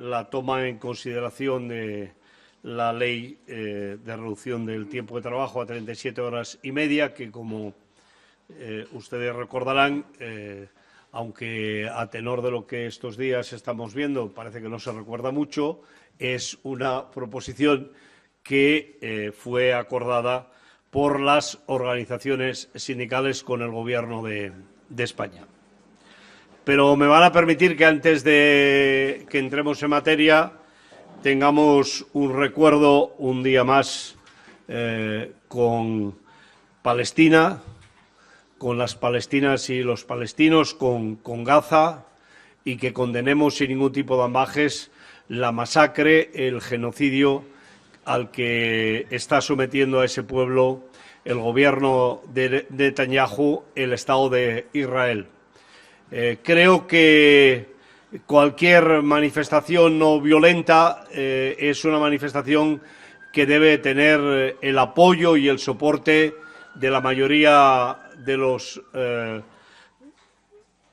la toma en consideración de la ley de reducción del tiempo de trabajo a 37 horas y media, que, como ustedes recordarán, aunque a tenor de lo que estos días estamos viendo parece que no se recuerda mucho, es una proposición que fue acordada por las organizaciones sindicales con el Gobierno de España. Pero me van a permitir que antes de que entremos en materia tengamos un recuerdo un día más con Palestina, con las palestinas y los palestinos, con Gaza, y que condenemos sin ningún tipo de ambages la masacre, el genocidio al que está sometiendo a ese pueblo el gobierno de Netanyahu, el Estado de Israel. Creo que cualquier manifestación no violenta es una manifestación que debe tener el apoyo y el soporte de la mayoría de los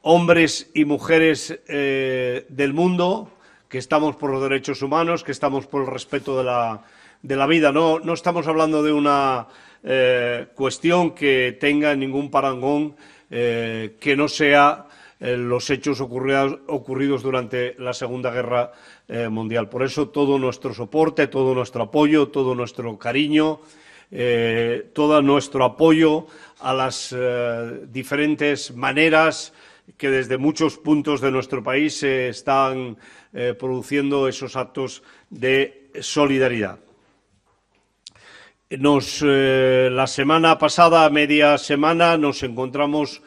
hombres y mujeres del mundo, que estamos por los derechos humanos, que estamos por el respeto de la vida. No estamos hablando de una cuestión que tenga ningún parangón que no sea los hechos ocurridos durante la Segunda Guerra Mundial. Por eso todo nuestro soporte, todo nuestro apoyo, todo nuestro cariño, todo nuestro apoyo a las diferentes maneras que desde muchos puntos de nuestro país se están produciendo esos actos de solidaridad. La semana pasada, media semana, nos encontramos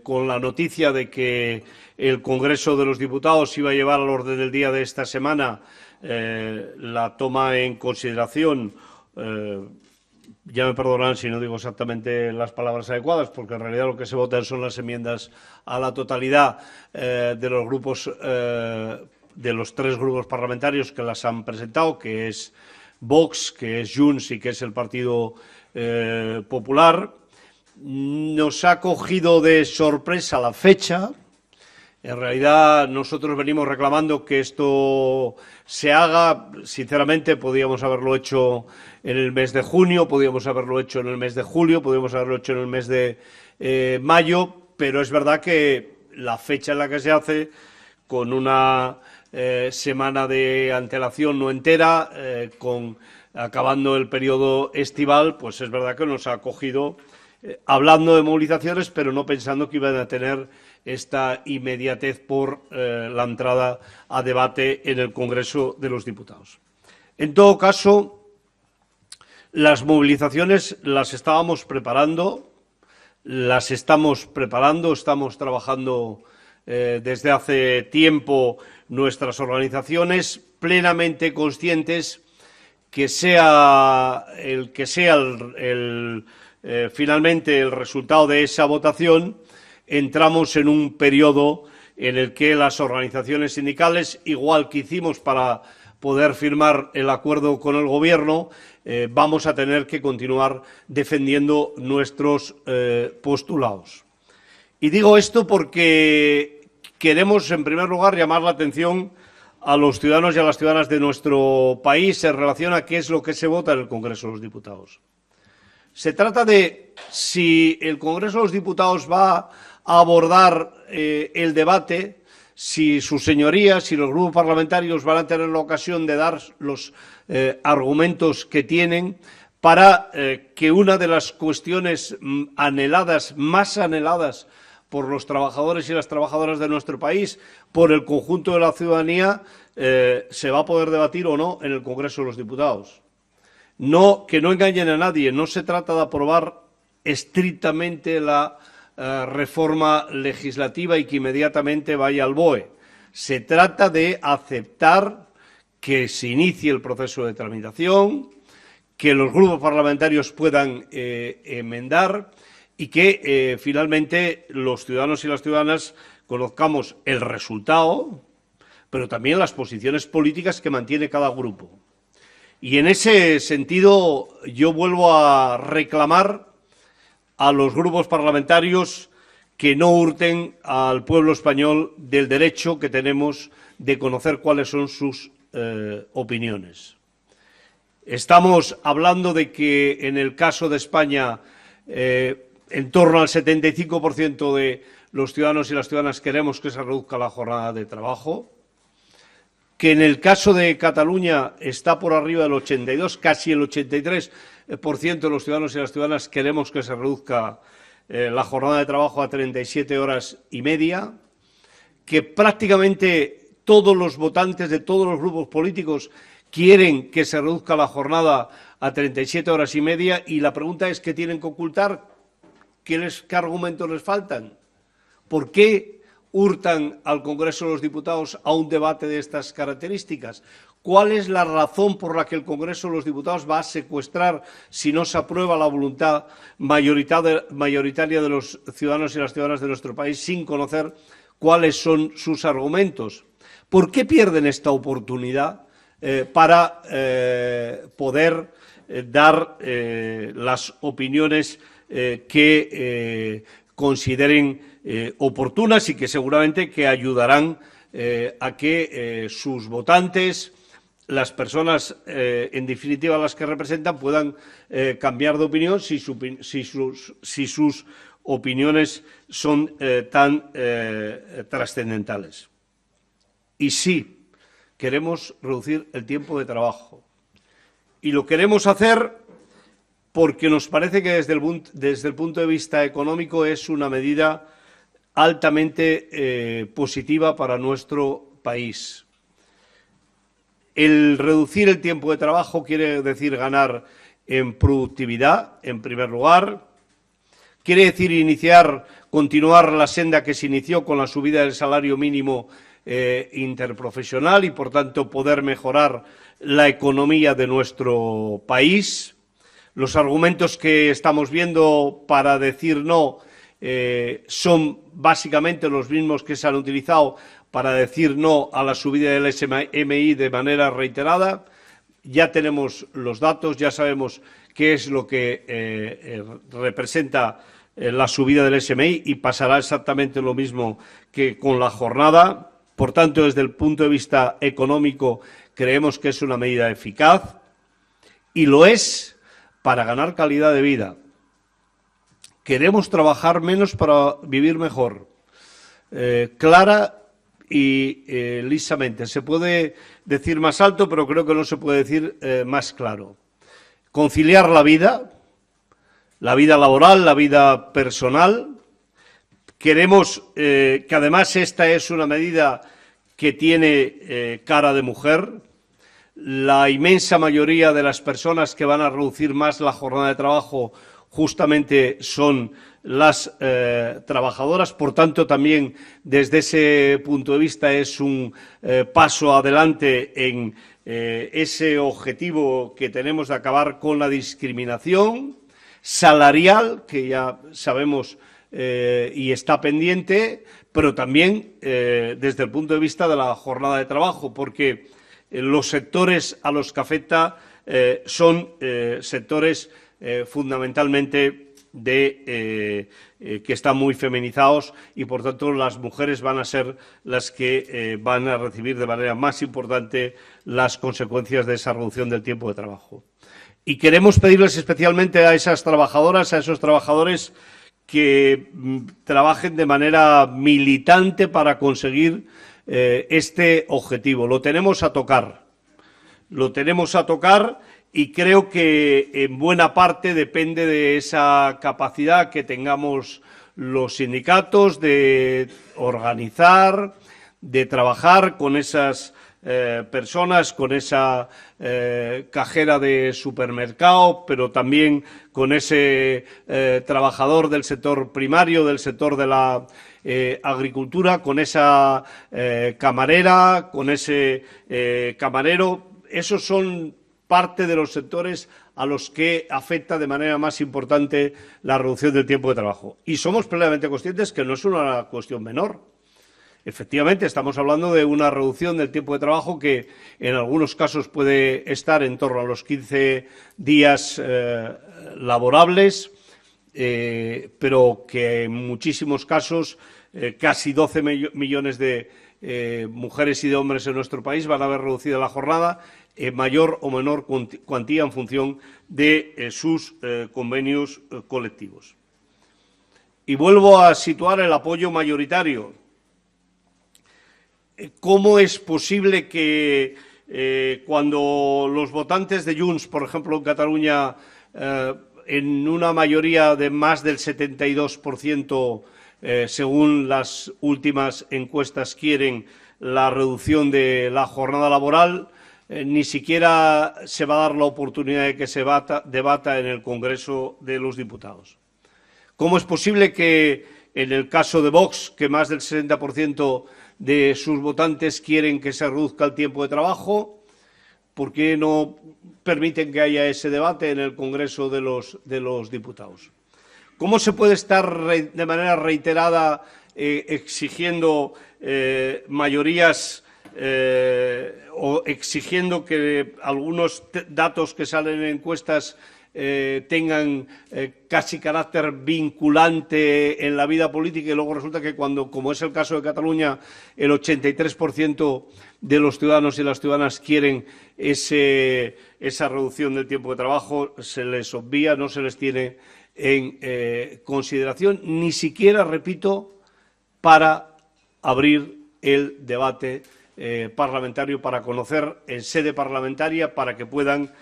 con la noticia de que el Congreso de los Diputados iba a llevar al orden del día de esta semana la toma en consideración, ya me perdonarán si no digo exactamente las palabras adecuadas, porque en realidad lo que se votan son las enmiendas a la totalidad de los grupos, de los tres grupos parlamentarios que las han presentado, que es Vox, que es Junts y que es el Partido Popular. Nos ha cogido de sorpresa la fecha. En realidad, nosotros venimos reclamando que esto se haga. Sinceramente, podíamos haberlo hecho en el mes de junio, podíamos haberlo hecho en el mes de julio, podíamos haberlo hecho en el mes de mayo, pero es verdad que la fecha en la que se hace, con una semana de antelación no entera, acabando el periodo estival, pues es verdad que nos ha cogido hablando de movilizaciones, pero no pensando que iban a tener esta inmediatez por la entrada a debate en el Congreso de los Diputados. En todo caso, las movilizaciones las estábamos preparando, estamos trabajando desde hace tiempo nuestras organizaciones, plenamente conscientes que sea el que sea finalmente el resultado de esa votación, entramos en un periodo en el que las organizaciones sindicales, igual que hicimos para poder firmar el acuerdo con el Gobierno, vamos a tener que continuar defendiendo nuestros postulados. Y digo esto porque queremos, en primer lugar, llamar la atención a los ciudadanos y a las ciudadanas de nuestro país en relación a qué es lo que se vota en el Congreso de los Diputados. Se trata de si el Congreso de los Diputados va a abordar el debate, si sus señorías, si los grupos parlamentarios van a tener la ocasión de dar los argumentos que tienen para que una de las cuestiones anheladas, más anheladas por los trabajadores y las trabajadoras de nuestro país, por el conjunto de la ciudadanía, se va a poder debatir o no en el Congreso de los Diputados. Que no engañen a nadie, no se trata de aprobar estrictamente la reforma legislativa y que inmediatamente vaya al BOE. Se trata de aceptar que se inicie el proceso de tramitación, que los grupos parlamentarios puedan enmendar y que finalmente los ciudadanos y las ciudadanas conozcamos el resultado, pero también las posiciones políticas que mantiene cada grupo. Y en ese sentido yo vuelvo a reclamar a los grupos parlamentarios que no hurten al pueblo español del derecho que tenemos de conocer cuáles son sus opiniones. Estamos hablando de que en el caso de España en torno al 75% de los ciudadanos y las ciudadanas queremos que se reduzca la jornada de trabajo, que en el caso de Cataluña está por arriba del 82, casi el 83% de los ciudadanos y las ciudadanas queremos que se reduzca la jornada de trabajo a 37 horas y media, que prácticamente todos los votantes de todos los grupos políticos quieren que se reduzca la jornada a 37 horas y media, y la pregunta es ¿qué tienen que ocultar? ¿Qué argumentos les faltan? ¿Por qué hurtan al Congreso de los Diputados a un debate de estas características? ¿Cuál es la razón por la que el Congreso de los Diputados va a secuestrar, si no se aprueba la voluntad mayoritaria de los ciudadanos y las ciudadanas de nuestro país, sin conocer cuáles son sus argumentos? ¿Por qué pierden esta oportunidad para poder dar las opiniones que consideren oportunas y que seguramente que ayudarán a que sus votantes, las personas en definitiva las que representan, puedan cambiar de opinión si sus opiniones son tan trascendentales? Y sí, queremos reducir el tiempo de trabajo. Y lo queremos hacer porque nos parece que desde el punto de vista económico es una medida altamente positiva para nuestro país. El reducir el tiempo de trabajo quiere decir ganar en productividad, en primer lugar. Quiere decir continuar la senda que se inició con la subida del salario mínimo interprofesional y, por tanto, poder mejorar la economía de nuestro país. Los argumentos que estamos viendo para decir no son básicamente los mismos que se han utilizado para decir no a la subida del SMI de manera reiterada. Ya tenemos los datos, ya sabemos qué es lo que representa la subida del SMI y pasará exactamente lo mismo que con la jornada. Por tanto, desde el punto de vista económico, creemos que es una medida eficaz y lo es para ganar calidad de vida. Queremos trabajar menos para vivir mejor. Clara y lisamente. Se puede decir más alto, pero creo que no se puede decir más claro. Conciliar la vida laboral, la vida personal. Queremos que además esta es una medida que tiene cara de mujer. La inmensa mayoría de las personas que van a reducir más la jornada de trabajo justamente son las trabajadoras. Por tanto, también desde ese punto de vista es un paso adelante en ese objetivo que tenemos de acabar con la discriminación salarial, que ya sabemos y está pendiente, pero también desde el punto de vista de la jornada de trabajo, porque los sectores a los que afecta son sectores fundamentalmente que están muy feminizados y, por tanto, las mujeres van a ser las que van a recibir de manera más importante las consecuencias de esa reducción del tiempo de trabajo. Y queremos pedirles especialmente a esas trabajadoras, a esos trabajadores, que trabajen de manera militante para conseguir este objetivo. Lo tenemos a tocar. Y creo que en buena parte depende de esa capacidad que tengamos los sindicatos de organizar, de trabajar con esas personas, con esa cajera de supermercado, pero también con ese trabajador del sector primario, del sector de la agricultura, con esa camarera, con ese camarero. Esos son parte de los sectores a los que afecta de manera más importante la reducción del tiempo de trabajo. Y somos plenamente conscientes que no es una cuestión menor. Efectivamente, estamos hablando de una reducción del tiempo de trabajo que en algunos casos puede estar en torno a los 15 días laborables, pero que en muchísimos casos casi 12 millones de mujeres y de hombres en nuestro país van a ver reducida la jornada en mayor o menor cuantía en función de sus convenios colectivos. Y vuelvo a situar el apoyo mayoritario. ¿Cómo es posible que cuando los votantes de Junts, por ejemplo, en Cataluña, en una mayoría de más del 72%, según las últimas encuestas, quieren la reducción de la jornada laboral, ni siquiera se va a dar la oportunidad de que se debata en el Congreso de los Diputados? ¿Cómo es posible que en el caso de Vox, que más del 60% de sus votantes quieren que se reduzca el tiempo de trabajo, por qué no permiten que haya ese debate en el Congreso de los Diputados? ¿Cómo se puede estar de manera reiterada exigiendo mayorías o exigiendo que algunos datos que salen en encuestas tengan casi carácter vinculante en la vida política, y luego resulta que cuando, como es el caso de Cataluña, el 83% de los ciudadanos y las ciudadanas quieren esa reducción del tiempo de trabajo, se les obvia, no se les tiene en consideración, ni siquiera, repito, para abrir el debate parlamentario, para conocer en sede parlamentaria, para que puedan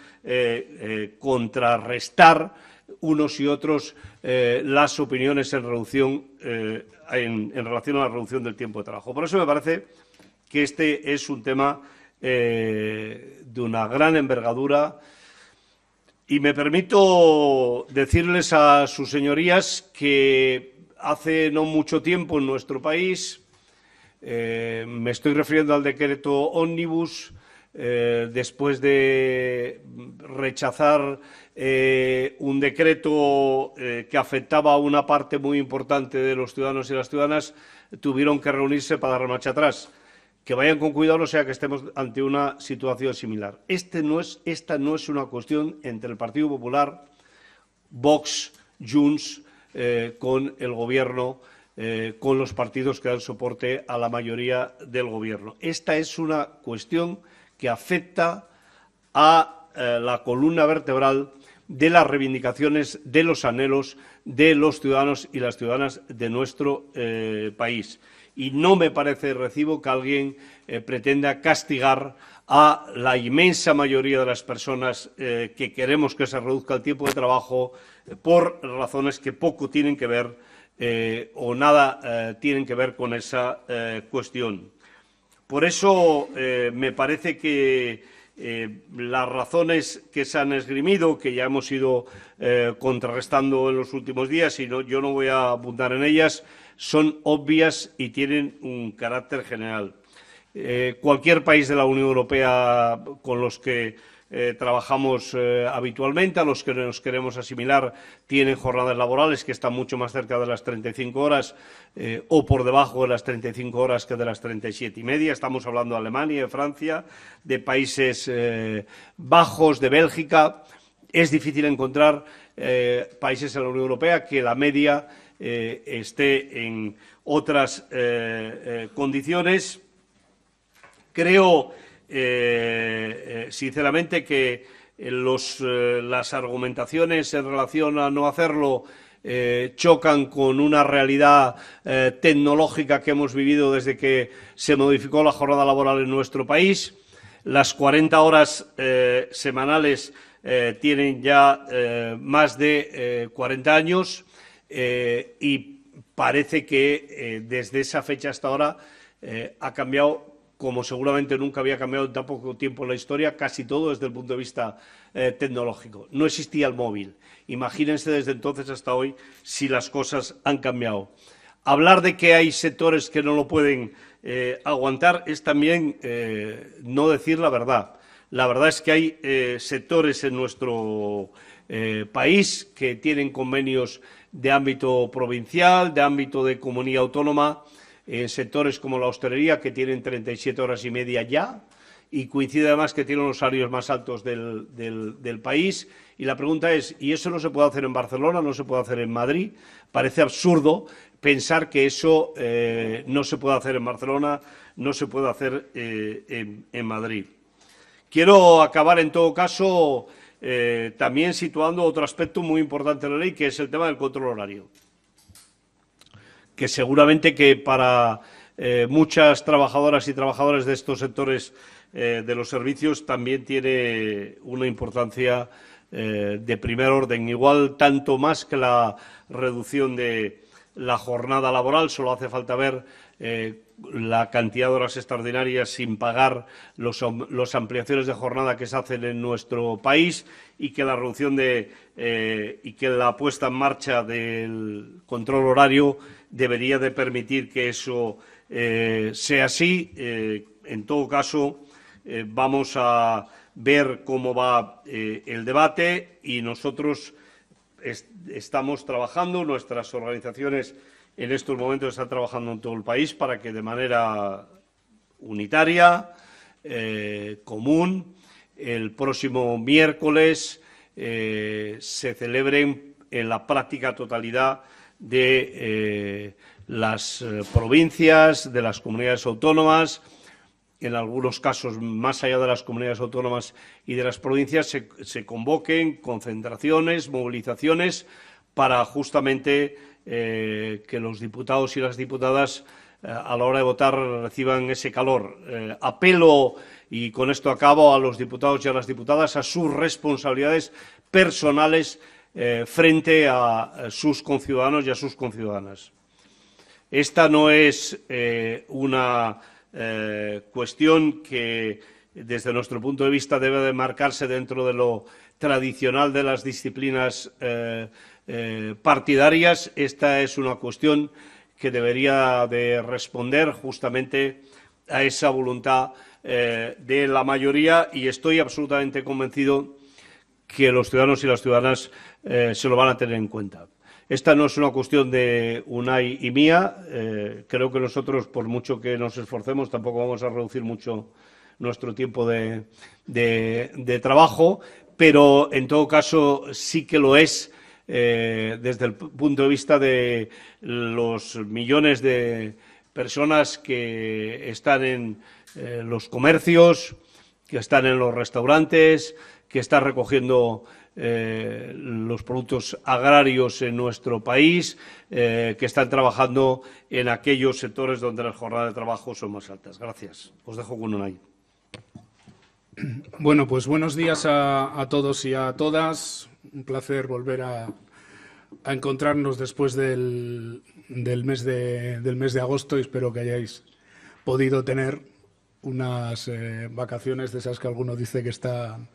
contrarrestar unos y otros las opiniones en relación a la reducción del tiempo de trabajo. Por eso me parece que este es un tema de una gran envergadura, y me permito decirles a sus señorías que hace no mucho tiempo en nuestro país, me estoy refiriendo al decreto ómnibus, después de rechazar un decreto que afectaba a una parte muy importante de los ciudadanos y las ciudadanas, tuvieron que reunirse para dar marcha atrás. Que vayan con cuidado, no sea que estemos ante una situación similar. Esta no es una cuestión entre el Partido Popular, Vox, Junts, con el Gobierno, con los partidos que dan soporte a la mayoría del Gobierno. Esta es una cuestión que afecta a la columna vertebral de las reivindicaciones, de los anhelos de los ciudadanos y las ciudadanas de nuestro país. Y no me parece de recibo que alguien pretenda castigar a la inmensa mayoría de las personas que queremos que se reduzca el tiempo de trabajo por razones que poco tienen que ver o nada tienen que ver con esa cuestión. Por eso me parece que las razones que se han esgrimido, que ya hemos ido contrarrestando en los últimos días, y yo no voy a abundar en ellas, son obvias y tienen un carácter general. Cualquier país de la Unión Europea con los que trabajamos habitualmente, a los que nos queremos asimilar, tienen jornadas laborales que están mucho más cerca de las 35 horas o por debajo de las 35 horas que de las 37,5. Estamos hablando de Alemania, de Francia, de Países Bajos, de Bélgica. Es difícil encontrar países en la Unión Europea que la media esté en otras condiciones. Creo sinceramente que las argumentaciones en relación a no hacerlo chocan con una realidad tecnológica que hemos vivido desde que se modificó la jornada laboral en nuestro país. Las 40 horas semanales tienen ya más de 40 años y parece que desde esa fecha hasta ahora ha cambiado, como seguramente nunca había cambiado en tan poco tiempo en la historia, casi todo desde el punto de vista tecnológico. No existía el móvil. Imagínense desde entonces hasta hoy si las cosas han cambiado. Hablar de que hay sectores que no lo pueden aguantar es también no decir la verdad. La verdad es que hay sectores en nuestro país que tienen convenios de ámbito provincial, de ámbito de comunidad autónoma, sectores como la hostelería, que tienen 37 horas y media ya, y coincide además que tiene los salarios más altos del país. Y la pregunta es, ¿y eso no se puede hacer en Barcelona, no se puede hacer en Madrid? Parece absurdo pensar que eso no se puede hacer en Barcelona, no se puede hacer en Madrid. Quiero acabar, en todo caso, también situando otro aspecto muy importante de la ley, que es el tema del control horario, que seguramente que para muchas trabajadoras y trabajadores de estos sectores de los servicios también tiene una importancia de primer orden, igual tanto más que la reducción de la jornada laboral. Solo hace falta ver la cantidad de horas extraordinarias sin pagar, las ampliaciones de jornada que se hacen en nuestro país, y que la reducción y que la puesta en marcha del control horario debería de permitir que eso sea así. En todo caso, vamos a ver cómo va el debate, y nosotros estamos trabajando, nuestras organizaciones en estos momentos están trabajando en todo el país para que de manera unitaria, común, el próximo miércoles se celebren en la práctica totalidad de las provincias, de las comunidades autónomas, en algunos casos más allá de las comunidades autónomas y de las provincias, se convoquen concentraciones, movilizaciones, para justamente que los diputados y las diputadas a la hora de votar reciban ese calor. Apelo, y con esto acabo, a los diputados y a las diputadas a sus responsabilidades personales frente a sus conciudadanos y a sus conciudadanas. Esta no es una cuestión que, desde nuestro punto de vista, debe de marcarse dentro de lo tradicional de las disciplinas partidarias. Esta es una cuestión que debería de responder justamente a esa voluntad de la mayoría, y estoy absolutamente convencido que los ciudadanos y las ciudadanas se lo van a tener en cuenta. Esta no es una cuestión de Unai y mía. Creo que nosotros, por mucho que nos esforcemos, tampoco vamos a reducir mucho nuestro tiempo de trabajo, pero en todo caso sí que lo es desde el punto de vista de los millones de personas que están en los comercios, que están en los restaurantes, que están recogiendo los productos agrarios en nuestro país, que están trabajando en aquellos sectores donde las jornadas de trabajo son más altas. Gracias. Os dejo con Unai. Bueno, pues buenos días a todos y a todas. Un placer volver a encontrarnos después del mes de agosto, y espero que hayáis podido tener unas vacaciones de esas que alguno dice que están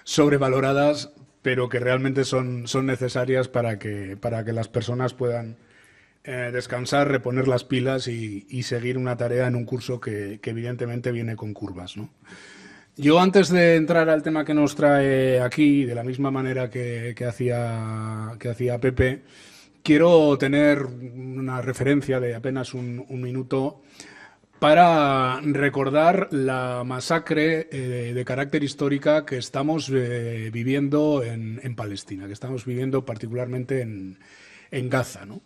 sobrevaloradas, pero que realmente son necesarias para que las personas puedan descansar, reponer las pilas y seguir una tarea en un curso que evidentemente viene con curvas, ¿no? Yo, antes de entrar al tema que nos trae aquí, de la misma manera que hacía Pepe, quiero tener una referencia de apenas un minuto para recordar la masacre de carácter histórica que estamos viviendo en Palestina, que estamos viviendo particularmente en Gaza, ¿no?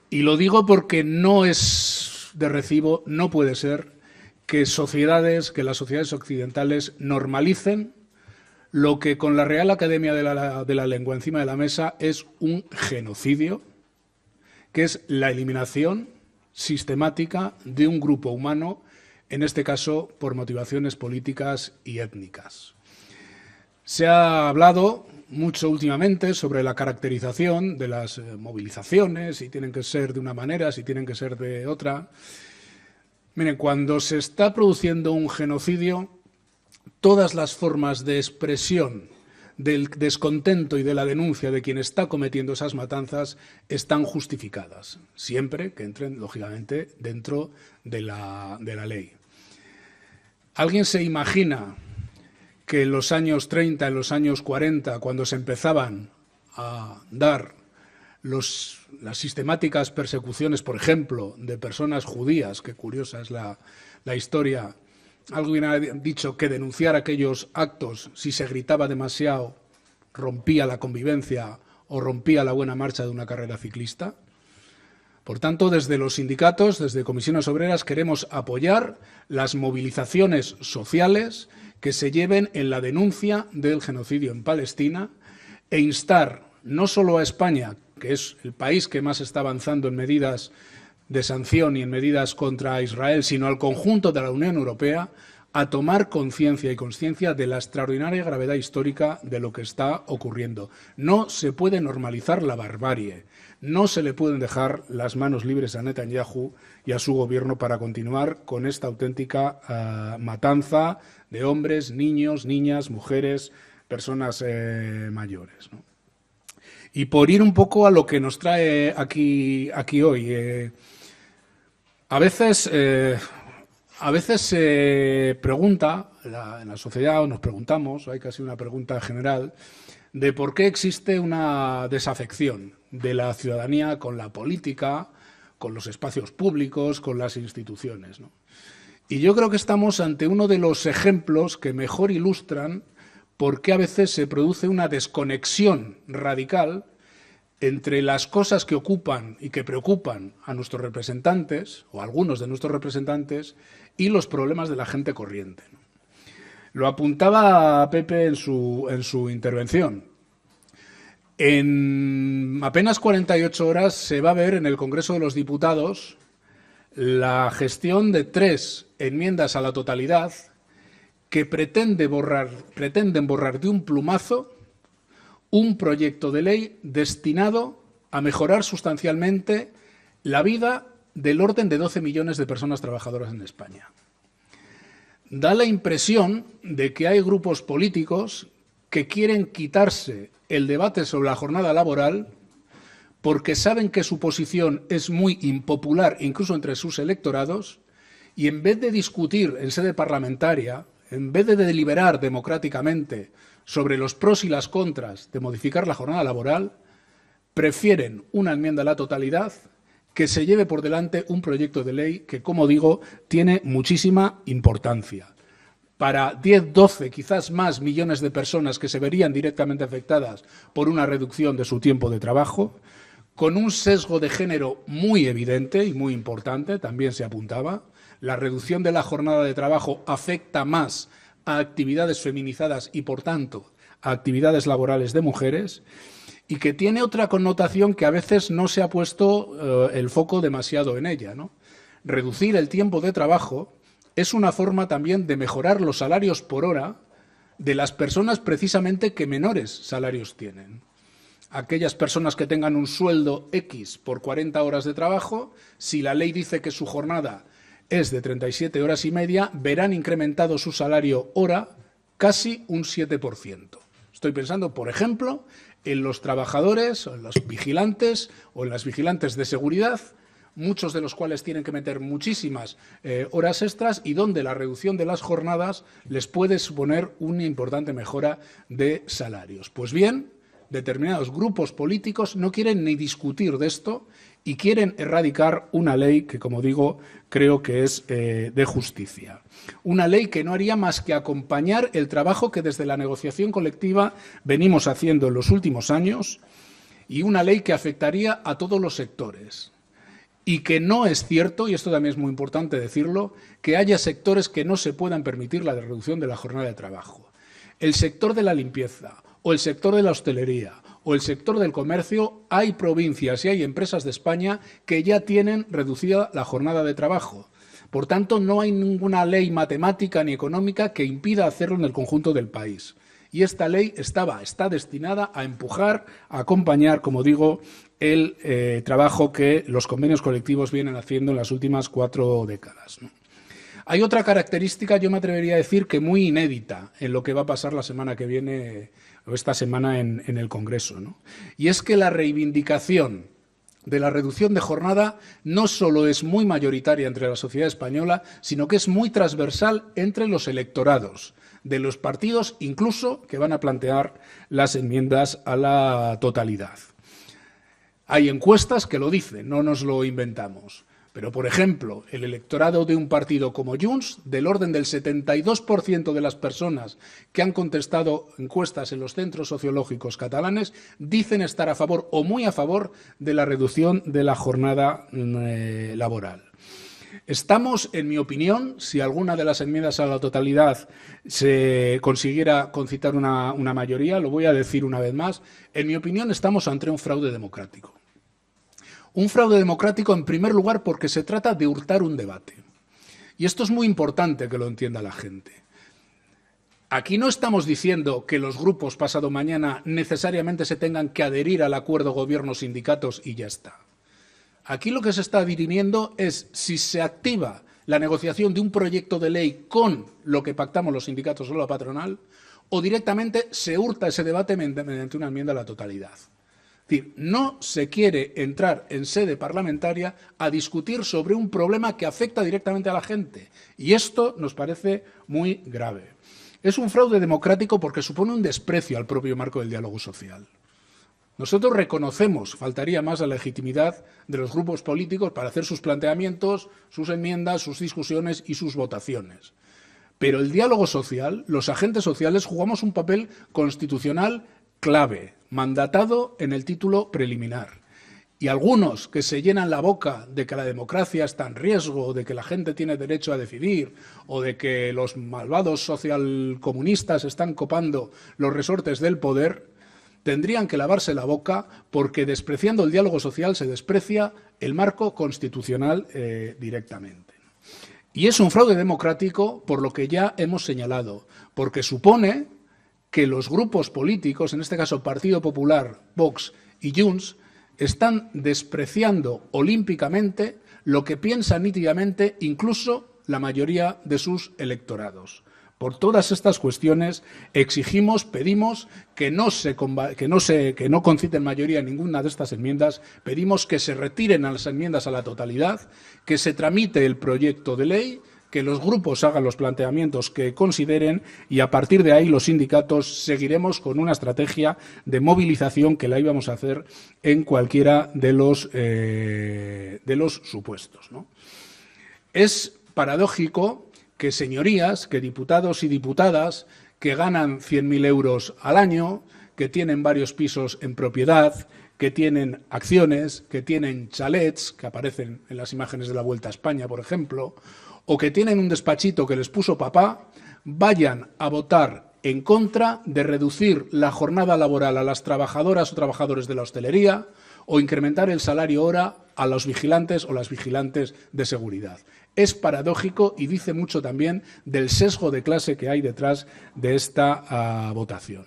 Y lo digo porque no es de recibo, no puede ser que las sociedades occidentales normalicen lo que, con la Real Academia de la Lengua encima de la mesa, es un genocidio, que es la eliminación sistemática de un grupo humano, en este caso por motivaciones políticas y étnicas. Se ha hablado mucho últimamente sobre la caracterización de las movilizaciones, si tienen que ser de una manera, si tienen que ser de otra. Miren, cuando se está produciendo un genocidio, todas las formas de expresión del descontento y de la denuncia de quien está cometiendo esas matanzas están justificadas, siempre que entren, lógicamente, dentro de la ley. ¿Alguien se imagina que en los años 30, en los años 40, cuando se empezaban a dar las sistemáticas persecuciones, por ejemplo, de personas judías, qué curiosa es la historia, alguien ha dicho que denunciar aquellos actos, si se gritaba demasiado, rompía la convivencia o rompía la buena marcha de una carrera ciclista. Por tanto, desde los sindicatos, desde Comisiones Obreras, queremos apoyar las movilizaciones sociales que se lleven en la denuncia del genocidio en Palestina e instar no solo a España, que es el país que más está avanzando en medidas de sanción y en medidas contra Israel, sino al conjunto de la Unión Europea, a tomar conciencia y consciencia de la extraordinaria gravedad histórica de lo que está ocurriendo. No se puede normalizar la barbarie, no se le pueden dejar las manos libres a Netanyahu y a su gobierno para continuar con esta auténtica matanza de hombres, niños, niñas, mujeres, personas mayores, ¿no? Y por ir un poco a lo que nos trae aquí hoy, a veces se pregunta en la sociedad, o nos preguntamos, hay casi una pregunta general, de por qué existe una desafección de la ciudadanía con la política, con los espacios públicos, con las instituciones, ¿no? Y yo creo que estamos ante uno de los ejemplos que mejor ilustran por qué a veces se produce una desconexión radical entre las cosas que ocupan y que preocupan a nuestros representantes, o a algunos de nuestros representantes, y los problemas de la gente corriente. Lo apuntaba Pepe en su intervención. En apenas 48 horas se va a ver en el Congreso de los Diputados la gestión de 3 enmiendas a la totalidad que pretenden borrar de un plumazo un proyecto de ley destinado a mejorar sustancialmente la vida del orden de 12 millones de personas trabajadoras en España. Da la impresión de que hay grupos políticos que quieren quitarse el debate sobre la jornada laboral porque saben que su posición es muy impopular, incluso entre sus electorados, y en vez de discutir en sede parlamentaria, en vez de deliberar democráticamente sobre los pros y las contras de modificar la jornada laboral, prefieren una enmienda a la totalidad que se lleve por delante un proyecto de ley que, como digo, tiene muchísima importancia. Para 10, 12, quizás más millones de personas que se verían directamente afectadas por una reducción de su tiempo de trabajo, con un sesgo de género muy evidente y muy importante, también se apuntaba. La reducción de la jornada de trabajo afecta más a actividades feminizadas y, por tanto, a actividades laborales de mujeres, y que tiene otra connotación que a veces no se ha puesto el foco demasiado en ella, ¿no? Reducir el tiempo de trabajo es una forma también de mejorar los salarios por hora de las personas precisamente que menores salarios tienen. Aquellas personas que tengan un sueldo X por 40 horas de trabajo, si la ley dice que su jornada es de 37 horas y media, verán incrementado su salario hora casi un 7%. Estoy pensando, por ejemplo, en los trabajadores, o en los vigilantes o en las vigilantes de seguridad, muchos de los cuales tienen que meter muchísimas horas extras y donde la reducción de las jornadas les puede suponer una importante mejora de salarios. Pues bien, determinados grupos políticos no quieren ni discutir de esto y quieren erradicar una ley que, como digo, creo que es de justicia. Una ley que no haría más que acompañar el trabajo que desde la negociación colectiva venimos haciendo en los últimos años, y una ley que afectaría a todos los sectores. Y que no es cierto, y esto también es muy importante decirlo, que haya sectores que no se puedan permitir la reducción de la jornada de trabajo. El sector de la limpieza, o el sector de la hostelería, o el sector del comercio, hay provincias y hay empresas de España que ya tienen reducida la jornada de trabajo. Por tanto, no hay ninguna ley matemática ni económica que impida hacerlo en el conjunto del país. Y esta ley está destinada a empujar, a acompañar, como digo, el trabajo que los convenios colectivos vienen haciendo en las últimas 4 décadas, ¿no? Hay otra característica, yo me atrevería a decir, que muy inédita en lo que va a pasar la semana que viene o esta semana en el Congreso, ¿no? Y es que la reivindicación de la reducción de jornada no solo es muy mayoritaria entre la sociedad española, sino que es muy transversal entre los electorados de los partidos, incluso que van a plantear las enmiendas a la totalidad. Hay encuestas que lo dicen, no nos lo inventamos. Pero, por ejemplo, el electorado de un partido como Junts, del orden del 72% de las personas que han contestado encuestas en los centros sociológicos catalanes dicen estar a favor o muy a favor de la reducción de la jornada laboral. Estamos, en mi opinión, si alguna de las enmiendas a la totalidad se consiguiera concitar una mayoría, lo voy a decir una vez más, en mi opinión estamos ante un fraude democrático. Un fraude democrático, en primer lugar, porque se trata de hurtar un debate. Y esto es muy importante que lo entienda la gente. Aquí no estamos diciendo que los grupos pasado mañana necesariamente se tengan que adherir al acuerdo gobierno-sindicatos y ya está. Aquí lo que se está dirimiendo es si se activa la negociación de un proyecto de ley con lo que pactamos los sindicatos o la patronal, o directamente se hurta ese debate mediante una enmienda a la totalidad. Es decir, no se quiere entrar en sede parlamentaria a discutir sobre un problema que afecta directamente a la gente. Y esto nos parece muy grave. Es un fraude democrático porque supone un desprecio al propio marco del diálogo social. Nosotros reconocemos, faltaría más, la legitimidad de los grupos políticos para hacer sus planteamientos, sus enmiendas, sus discusiones y sus votaciones. Pero el diálogo social, los agentes sociales, jugamos un papel constitucional clave, mandatado en el título preliminar. Y algunos que se llenan la boca de que la democracia está en riesgo, de que la gente tiene derecho a decidir, o de que los malvados socialcomunistas están copando los resortes del poder, tendrían que lavarse la boca porque, despreciando el diálogo social, se desprecia el marco constitucional directamente. Y es un fraude democrático por lo que ya hemos señalado, porque supone que los grupos políticos, en este caso Partido Popular, Vox y Junts, están despreciando olímpicamente lo que piensa nítidamente incluso la mayoría de sus electorados. Por todas estas cuestiones exigimos, pedimos que no conciten mayoría ninguna de estas enmiendas, pedimos que se retiren las enmiendas a la totalidad, que se tramite el proyecto de ley, que los grupos hagan los planteamientos que consideren y a partir de ahí los sindicatos seguiremos con una estrategia de movilización que la íbamos a hacer en cualquiera de los supuestos, ¿no? Es paradójico que señorías, que diputados y diputadas que ganan 100.000 euros al año, que tienen varios pisos en propiedad, que tienen acciones, que tienen chalets, que aparecen en las imágenes de la Vuelta a España, por ejemplo, o que tienen un despachito que les puso papá, vayan a votar en contra de reducir la jornada laboral a las trabajadoras o trabajadores de la hostelería o incrementar el salario hora a los vigilantes o las vigilantes de seguridad. Es paradójico y dice mucho también del sesgo de clase que hay detrás de esta votación.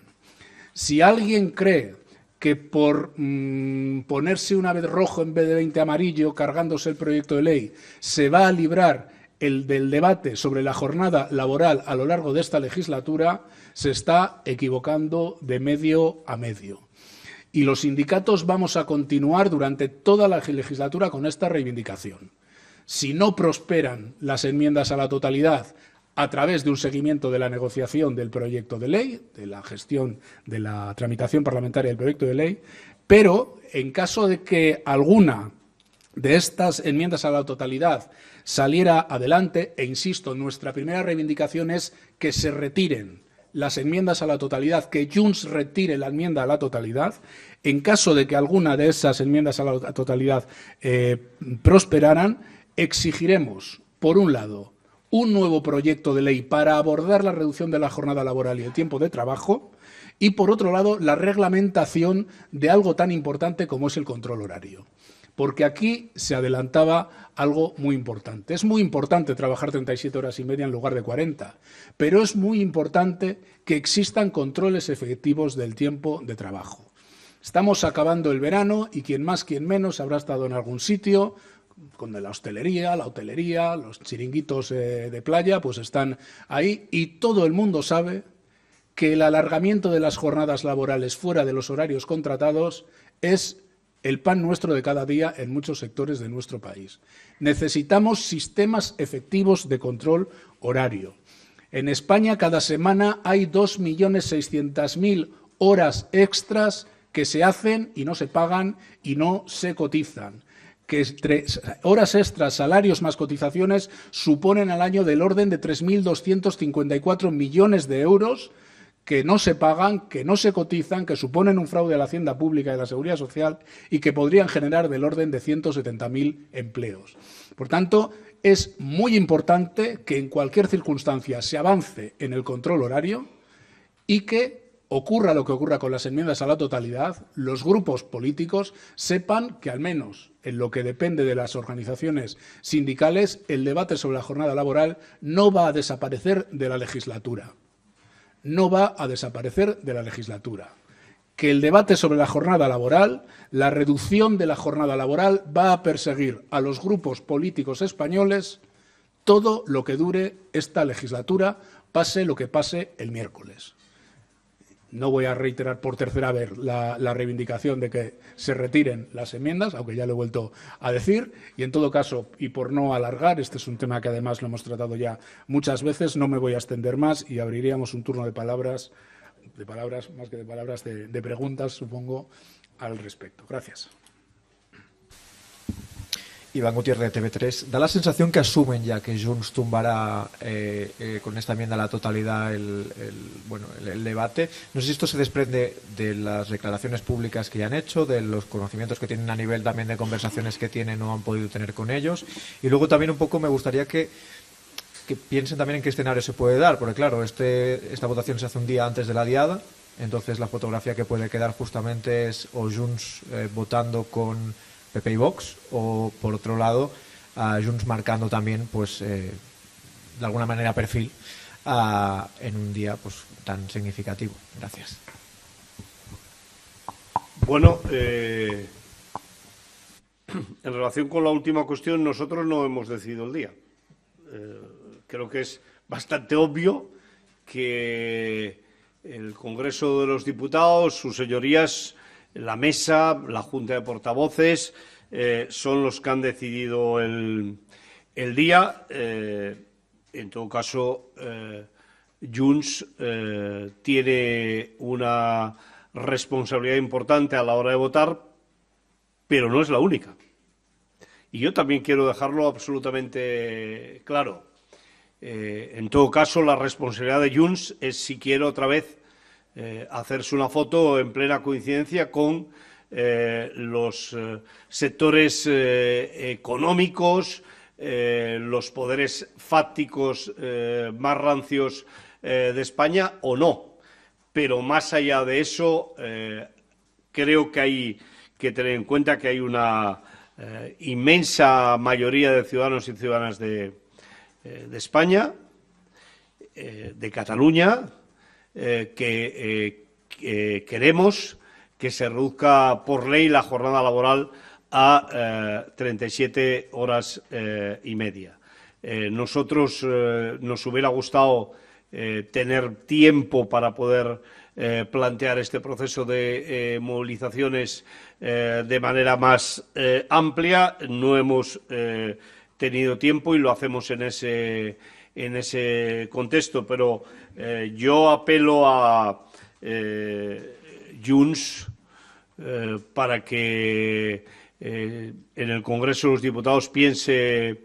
Si alguien cree que por ponerse una vez rojo en vez de 20 amarillo, cargándose el proyecto de ley, se va a librar del debate sobre la jornada laboral a lo largo de esta legislatura, se está equivocando de medio a medio. Y los sindicatos vamos a continuar durante toda la legislatura con esta reivindicación. Si no prosperan las enmiendas a la totalidad a través de un seguimiento de la negociación del proyecto de ley, de la gestión de la tramitación parlamentaria del proyecto de ley, pero en caso de que alguna de estas enmiendas a la totalidad saliera adelante, e insisto, nuestra primera reivindicación es que se retiren las enmiendas a la totalidad, que Junts retire la enmienda a la totalidad. En caso de que alguna de esas enmiendas a la totalidad prosperaran, exigiremos, por un lado, un nuevo proyecto de ley para abordar la reducción de la jornada laboral y el tiempo de trabajo y, por otro lado, la reglamentación de algo tan importante como es el control horario. Porque aquí se adelantaba algo muy importante. Es muy importante trabajar 37 horas y media en lugar de 40, pero es muy importante que existan controles efectivos del tiempo de trabajo. Estamos acabando el verano y quien más, quien menos habrá estado en algún sitio, con la hostelería, los chiringuitos de playa, pues están ahí y todo el mundo sabe que el alargamiento de las jornadas laborales fuera de los horarios contratados es el pan nuestro de cada día en muchos sectores de nuestro país. Necesitamos sistemas efectivos de control horario. En España cada semana hay 2.600.000 horas extras que se hacen y no se pagan y no se cotizan. que horas extras, salarios más cotizaciones suponen al año del orden de 3.254 millones de euros que no se pagan, que no se cotizan, que suponen un fraude a la hacienda pública y a la seguridad social y que podrían generar del orden de 170.000 empleos. Por tanto, es muy importante que en cualquier circunstancia se avance en el control horario y que ocurra lo que ocurra con las enmiendas a la totalidad, los grupos políticos sepan que al menos en lo que depende de las organizaciones sindicales, el debate sobre la jornada laboral no va a desaparecer de la legislatura. No va a desaparecer de la legislatura. Que el debate sobre la jornada laboral, la reducción de la jornada laboral, va a perseguir a los grupos políticos españoles todo lo que dure esta legislatura, pase lo que pase el miércoles. No voy a reiterar por tercera vez la reivindicación de que se retiren las enmiendas, aunque ya lo he vuelto a decir, y en todo caso, y por no alargar, este es un tema que además lo hemos tratado ya muchas veces, no me voy a extender más y abriríamos un turno de palabras más que de palabras, de preguntas, supongo, al respecto. Gracias. Iván Gutiérrez de TV3, da la sensación que asumen ya que Junts tumbará con esta enmienda a la totalidad el debate. No sé si esto se desprende de las declaraciones públicas que ya han hecho, de los conocimientos que tienen a nivel también de conversaciones que tienen o han podido tener con ellos. Y luego también un poco me gustaría que piensen también en qué escenario se puede dar, porque claro, esta votación se hace un día antes de la diada, entonces la fotografía que puede quedar justamente es o Junts votando con PP y Vox, o por otro lado a Junts marcando también pues de alguna manera perfil en un día pues tan significativo. Gracias. Bueno, en relación con la última cuestión, nosotros no hemos decidido el día. Creo que es bastante obvio que el Congreso de los Diputados, sus señorías, la mesa, la Junta de Portavoces, son los que han decidido el día. En todo caso, Junts tiene una responsabilidad importante a la hora de votar, pero no es la única. Y yo también quiero dejarlo absolutamente claro. En todo caso, la responsabilidad de Junts es, si quiero otra vez, hacerse una foto en plena coincidencia con los sectores económicos, los poderes fácticos más rancios de España o no. Pero más allá de eso, creo que hay que tener en cuenta que hay una inmensa mayoría de ciudadanos y ciudadanas de España, de Cataluña, que queremos que se reduzca por ley la jornada laboral a 37 horas y media. Nosotros nos hubiera gustado tener tiempo para poder plantear este proceso de movilizaciones de manera más amplia. No hemos tenido tiempo y lo hacemos en ese contexto, pero yo apelo a Junts para que en el Congreso de los Diputados piense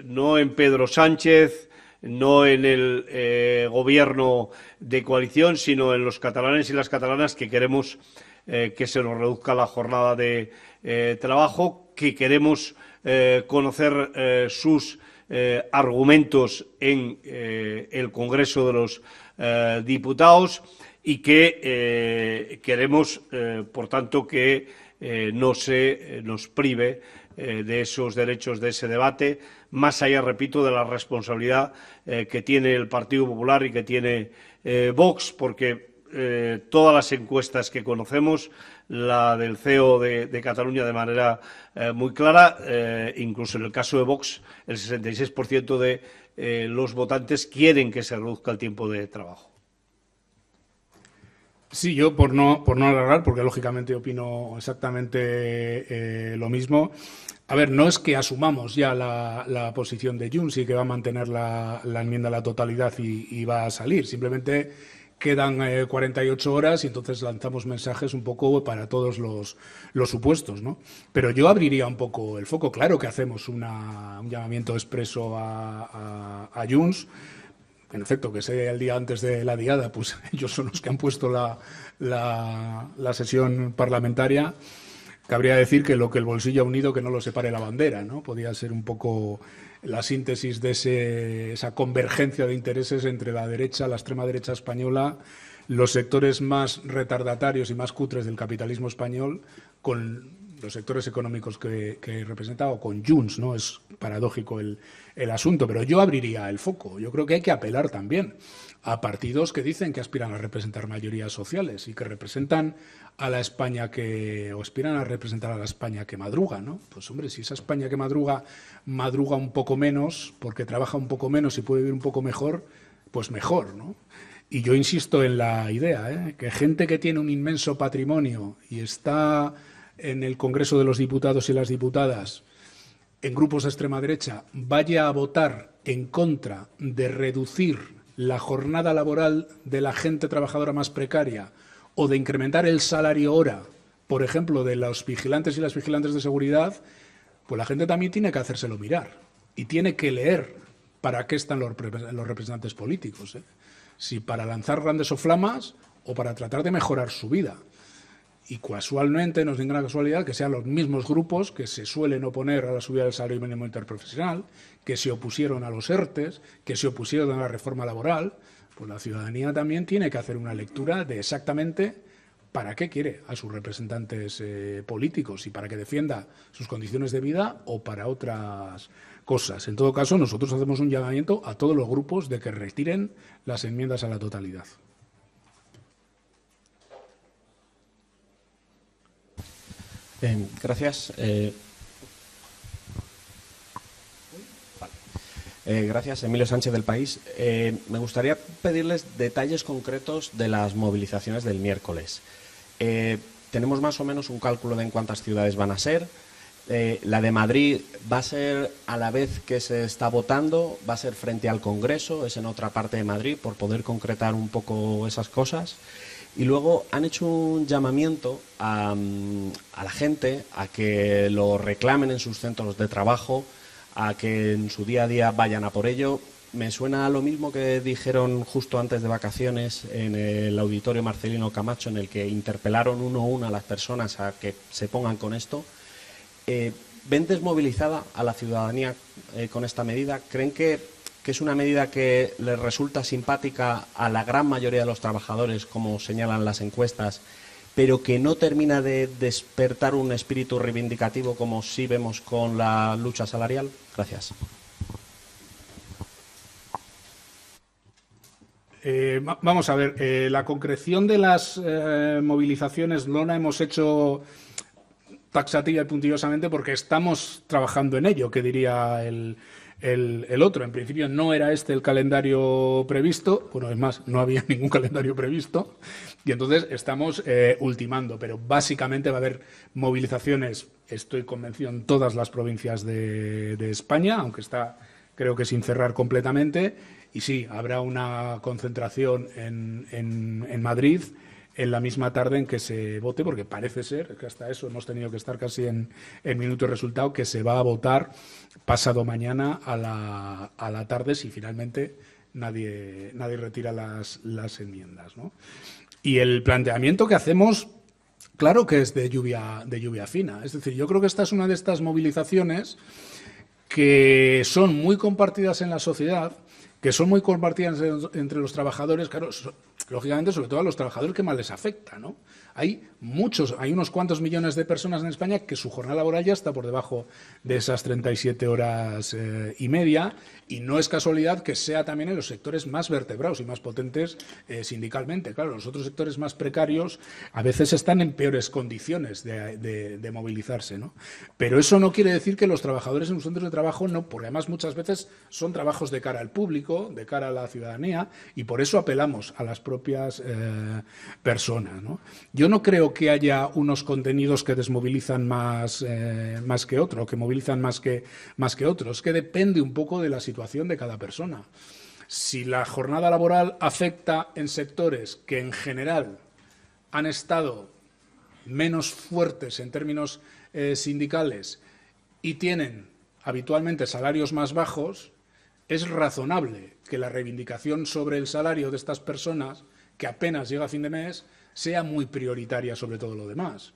no en Pedro Sánchez, no en el gobierno de coalición, sino en los catalanes y las catalanas que queremos que se nos reduzca la jornada de trabajo, que queremos conocer sus argumentos en el Congreso de los Diputados y que queremos, por tanto, que no se nos prive de esos derechos, de ese debate, más allá, repito, de la responsabilidad que tiene el Partido Popular y que tiene Vox, porque todas las encuestas que conocemos, la del CEO de Cataluña de manera muy clara, incluso en el caso de Vox, el 66% de los votantes quieren que se reduzca el tiempo de trabajo. Sí, yo por no alargar, porque lógicamente opino exactamente lo mismo. A ver, no es que asumamos ya la posición de Junts y que va a mantener la enmienda a la totalidad y va a salir, simplemente quedan 48 horas y entonces lanzamos mensajes un poco para todos los supuestos, ¿no? Pero yo abriría un poco el foco. Claro que hacemos un llamamiento expreso a Junts. En efecto, que sea el día antes de la diada, pues ellos son los que han puesto la sesión parlamentaria. Cabría decir que lo que el bolsillo ha unido, que no lo separe la bandera, ¿no? Podría ser un poco la síntesis de esa convergencia de intereses entre la derecha, la extrema derecha española, los sectores más retardatarios y más cutres del capitalismo español, con los sectores económicos que representa, o con Junts, ¿no? Es paradójico el asunto, pero yo abriría el foco. Yo creo que hay que apelar también a partidos que dicen que aspiran a representar mayorías sociales y que representan a la España o aspiran a representar a la España que madruga, ¿no? Pues hombre, si esa España que madruga un poco menos, porque trabaja un poco menos y puede vivir un poco mejor, pues mejor, ¿no? Y yo insisto en la idea, que gente que tiene un inmenso patrimonio y está en el Congreso de los Diputados y las Diputadas en grupos de extrema derecha vaya a votar en contra de reducir la jornada laboral de la gente trabajadora más precaria o de incrementar el salario hora, por ejemplo, de los vigilantes y las vigilantes de seguridad, pues la gente también tiene que hacérselo mirar y tiene que leer para qué están los representantes políticos, ¿eh? Si para lanzar grandes soflamas o para tratar de mejorar su vida. Y casualmente, no es ninguna casualidad, que sean los mismos grupos que se suelen oponer a la subida del salario mínimo interprofesional, que se opusieron a los ERTEs, que se opusieron a la reforma laboral. Pues la ciudadanía también tiene que hacer una lectura de exactamente para qué quiere a sus representantes políticos y para que defienda sus condiciones de vida o para otras cosas. En todo caso, nosotros hacemos un llamamiento a todos los grupos de que retiren las enmiendas a la totalidad. Gracias. Gracias, Emilio Sánchez del País. Me gustaría pedirles detalles concretos de las movilizaciones del miércoles. Tenemos más o menos un cálculo de en cuántas ciudades van a ser. La de Madrid va a ser a la vez que se está votando, va a ser frente al Congreso, es en otra parte de Madrid, por poder concretar un poco esas cosas. Y luego han hecho un llamamiento a la gente a que lo reclamen en sus centros de trabajo, a que en su día a día vayan a por ello. Me suena a lo mismo que dijeron justo antes de vacaciones en el auditorio Marcelino Camacho, en el que interpelaron uno a uno a las personas a que se pongan con esto. ¿Ven desmovilizada a la ciudadanía con esta medida? ¿Creen que es una medida que les resulta simpática a la gran mayoría de los trabajadores, como señalan las encuestas, pero que no termina de despertar un espíritu reivindicativo como sí vemos con la lucha salarial? Gracias. Vamos a ver, la concreción de las movilizaciones no la hemos hecho taxativa y puntillosamente porque estamos trabajando en ello, que diría el otro. En principio no era este el calendario previsto, bueno, es más, no había ningún calendario previsto, y entonces estamos ultimando, pero básicamente va a haber movilizaciones, estoy convencido, en todas las provincias de España, aunque está, creo que sin cerrar completamente, y sí, habrá una concentración en Madrid en la misma tarde en que se vote, porque parece ser, que hasta eso hemos tenido que estar casi en minuto de resultado, que se va a votar pasado mañana a la tarde si finalmente nadie retira las enmiendas, ¿no? Y el planteamiento que hacemos, claro que es de lluvia fina. Es decir, yo creo que esta es una de estas movilizaciones que son muy compartidas en la sociedad, que son muy compartidas entre los trabajadores, claro, lógicamente, sobre todo a los trabajadores que más les afecta, ¿no? Hay unos cuantos millones de personas en España que su jornada laboral ya está por debajo de esas 37 horas y media, y no es casualidad que sea también en los sectores más vertebrados y más potentes sindicalmente. Claro, los otros sectores más precarios a veces están en peores condiciones de movilizarse, ¿no? Pero eso no quiere decir que los trabajadores en los centros de trabajo no, porque además muchas veces son trabajos de cara al público, de cara a la ciudadanía, y por eso apelamos a las propias personas, ¿no? Yo no creo que haya unos contenidos que desmovilizan más que otros, que movilizan más que otros, que depende un poco de la situación de cada persona. Si la jornada laboral afecta en sectores que en general han estado menos fuertes en términos sindicales y tienen habitualmente salarios más bajos, es razonable que la reivindicación sobre el salario de estas personas, que apenas llega a fin de mes, sea muy prioritaria sobre todo lo demás.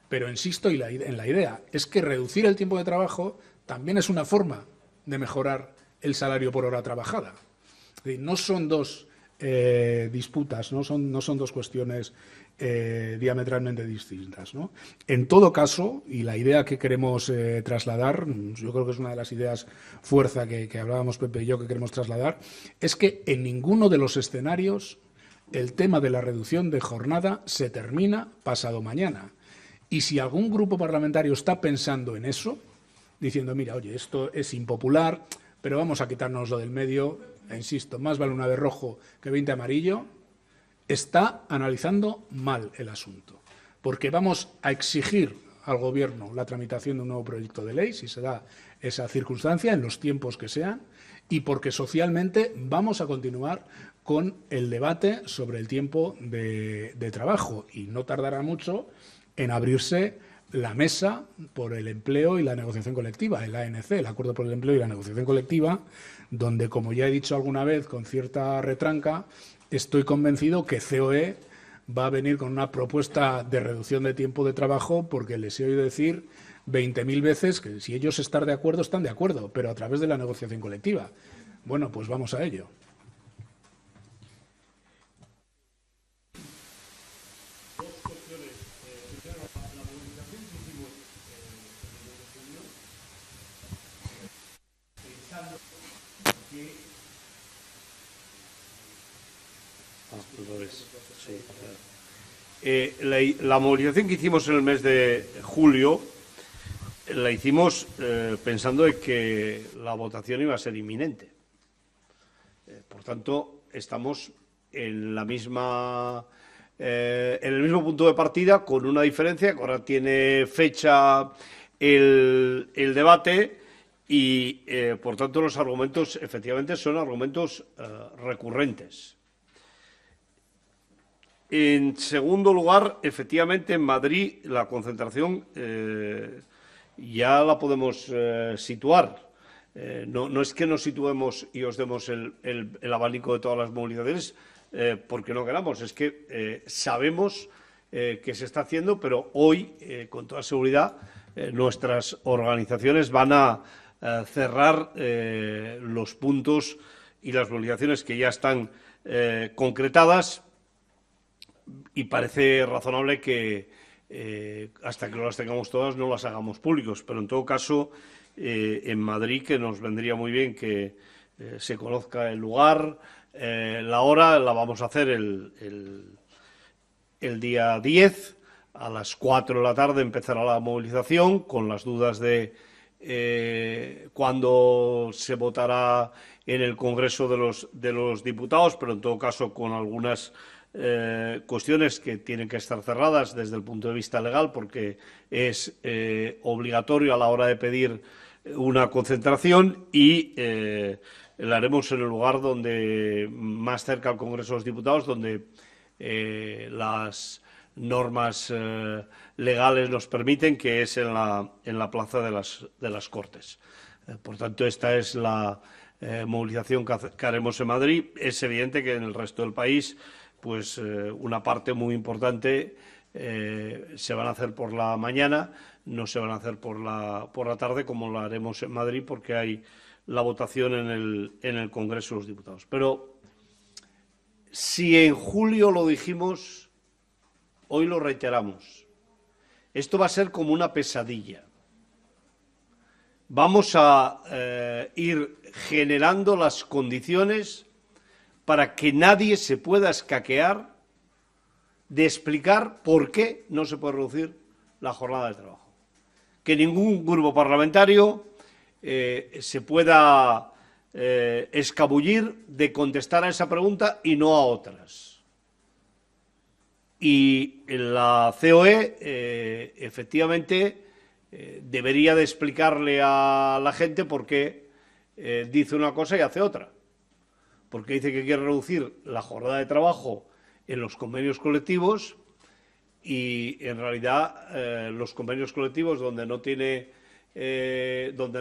Pero insisto en la idea, es que reducir el tiempo de trabajo también es una forma de mejorar el salario por hora trabajada. Es decir, no son dos disputas, no son dos cuestiones diametralmente distintas, ¿no? En todo caso, y la idea que queremos trasladar, yo creo que es una de las ideas fuerza que hablábamos Pepe y yo que queremos trasladar, es que en ninguno de los escenarios el tema de la reducción de jornada se termina pasado mañana. Y si algún grupo parlamentario está pensando en eso, diciendo, mira, oye, esto es impopular, pero vamos a quitárnoslo del medio, e insisto, más vale una de rojo que 20 amarillo, está analizando mal el asunto. Porque vamos a exigir al Gobierno la tramitación de un nuevo proyecto de ley, si se da esa circunstancia, en los tiempos que sean, y porque socialmente vamos a continuar con el debate sobre el tiempo de trabajo. Y no tardará mucho en abrirse la mesa por el empleo y la negociación colectiva, el ANC, el Acuerdo por el Empleo y la Negociación Colectiva, donde, como ya he dicho alguna vez con cierta retranca, estoy convencido que COE va a venir con una propuesta de reducción de tiempo de trabajo, porque les he oído decir 20.000 veces que si ellos están de acuerdo, pero a través de la negociación colectiva. Bueno, pues vamos a ello. La movilización que hicimos en el mes de julio la hicimos pensando en que la votación iba a ser inminente. Por tanto, estamos en la misma en el mismo punto de partida, con una diferencia, que ahora tiene fecha el debate y, por tanto, los argumentos, efectivamente, son argumentos recurrentes. En segundo lugar, efectivamente, en Madrid la concentración ya la podemos situar. No es que nos situemos y os demos el abanico de todas las movilizaciones porque no queramos, es que sabemos que se está haciendo, pero hoy, con toda seguridad, nuestras organizaciones van a cerrar los puntos y las movilizaciones que ya están concretadas. Y parece razonable que hasta que no las tengamos todas no las hagamos públicos, pero en todo caso en Madrid, que nos vendría muy bien que se conozca el lugar, la hora, la vamos a hacer el día 10, a las 4 de la tarde empezará la movilización, con las dudas de cuándo se votará en el Congreso de los Diputados, pero en todo caso con algunas cuestiones que tienen que estar cerradas desde el punto de vista legal, porque es obligatorio a la hora de pedir una concentración, y la haremos en el lugar donde más cerca al Congreso de los Diputados, donde las normas legales nos permiten, que es en la plaza de las Cortes. Por tanto, esta es la movilización que haremos en Madrid. Es evidente que en el resto del país, pues una parte muy importante se van a hacer por la mañana, no se van a hacer por la tarde, como la haremos en Madrid, porque hay la votación en el Congreso de los Diputados. Pero si en julio lo dijimos, hoy lo reiteramos. Esto va a ser como una pesadilla. Vamos a ir generando las condiciones para que nadie se pueda escaquear de explicar por qué no se puede reducir la jornada de trabajo. Que ningún grupo parlamentario se pueda escabullir de contestar a esa pregunta y no a otras. Y la COE, efectivamente, debería de explicarle a la gente por qué dice una cosa y hace otra. porque dice que quiere reducir la jornada de trabajo en los convenios colectivos y en realidad los convenios colectivos donde no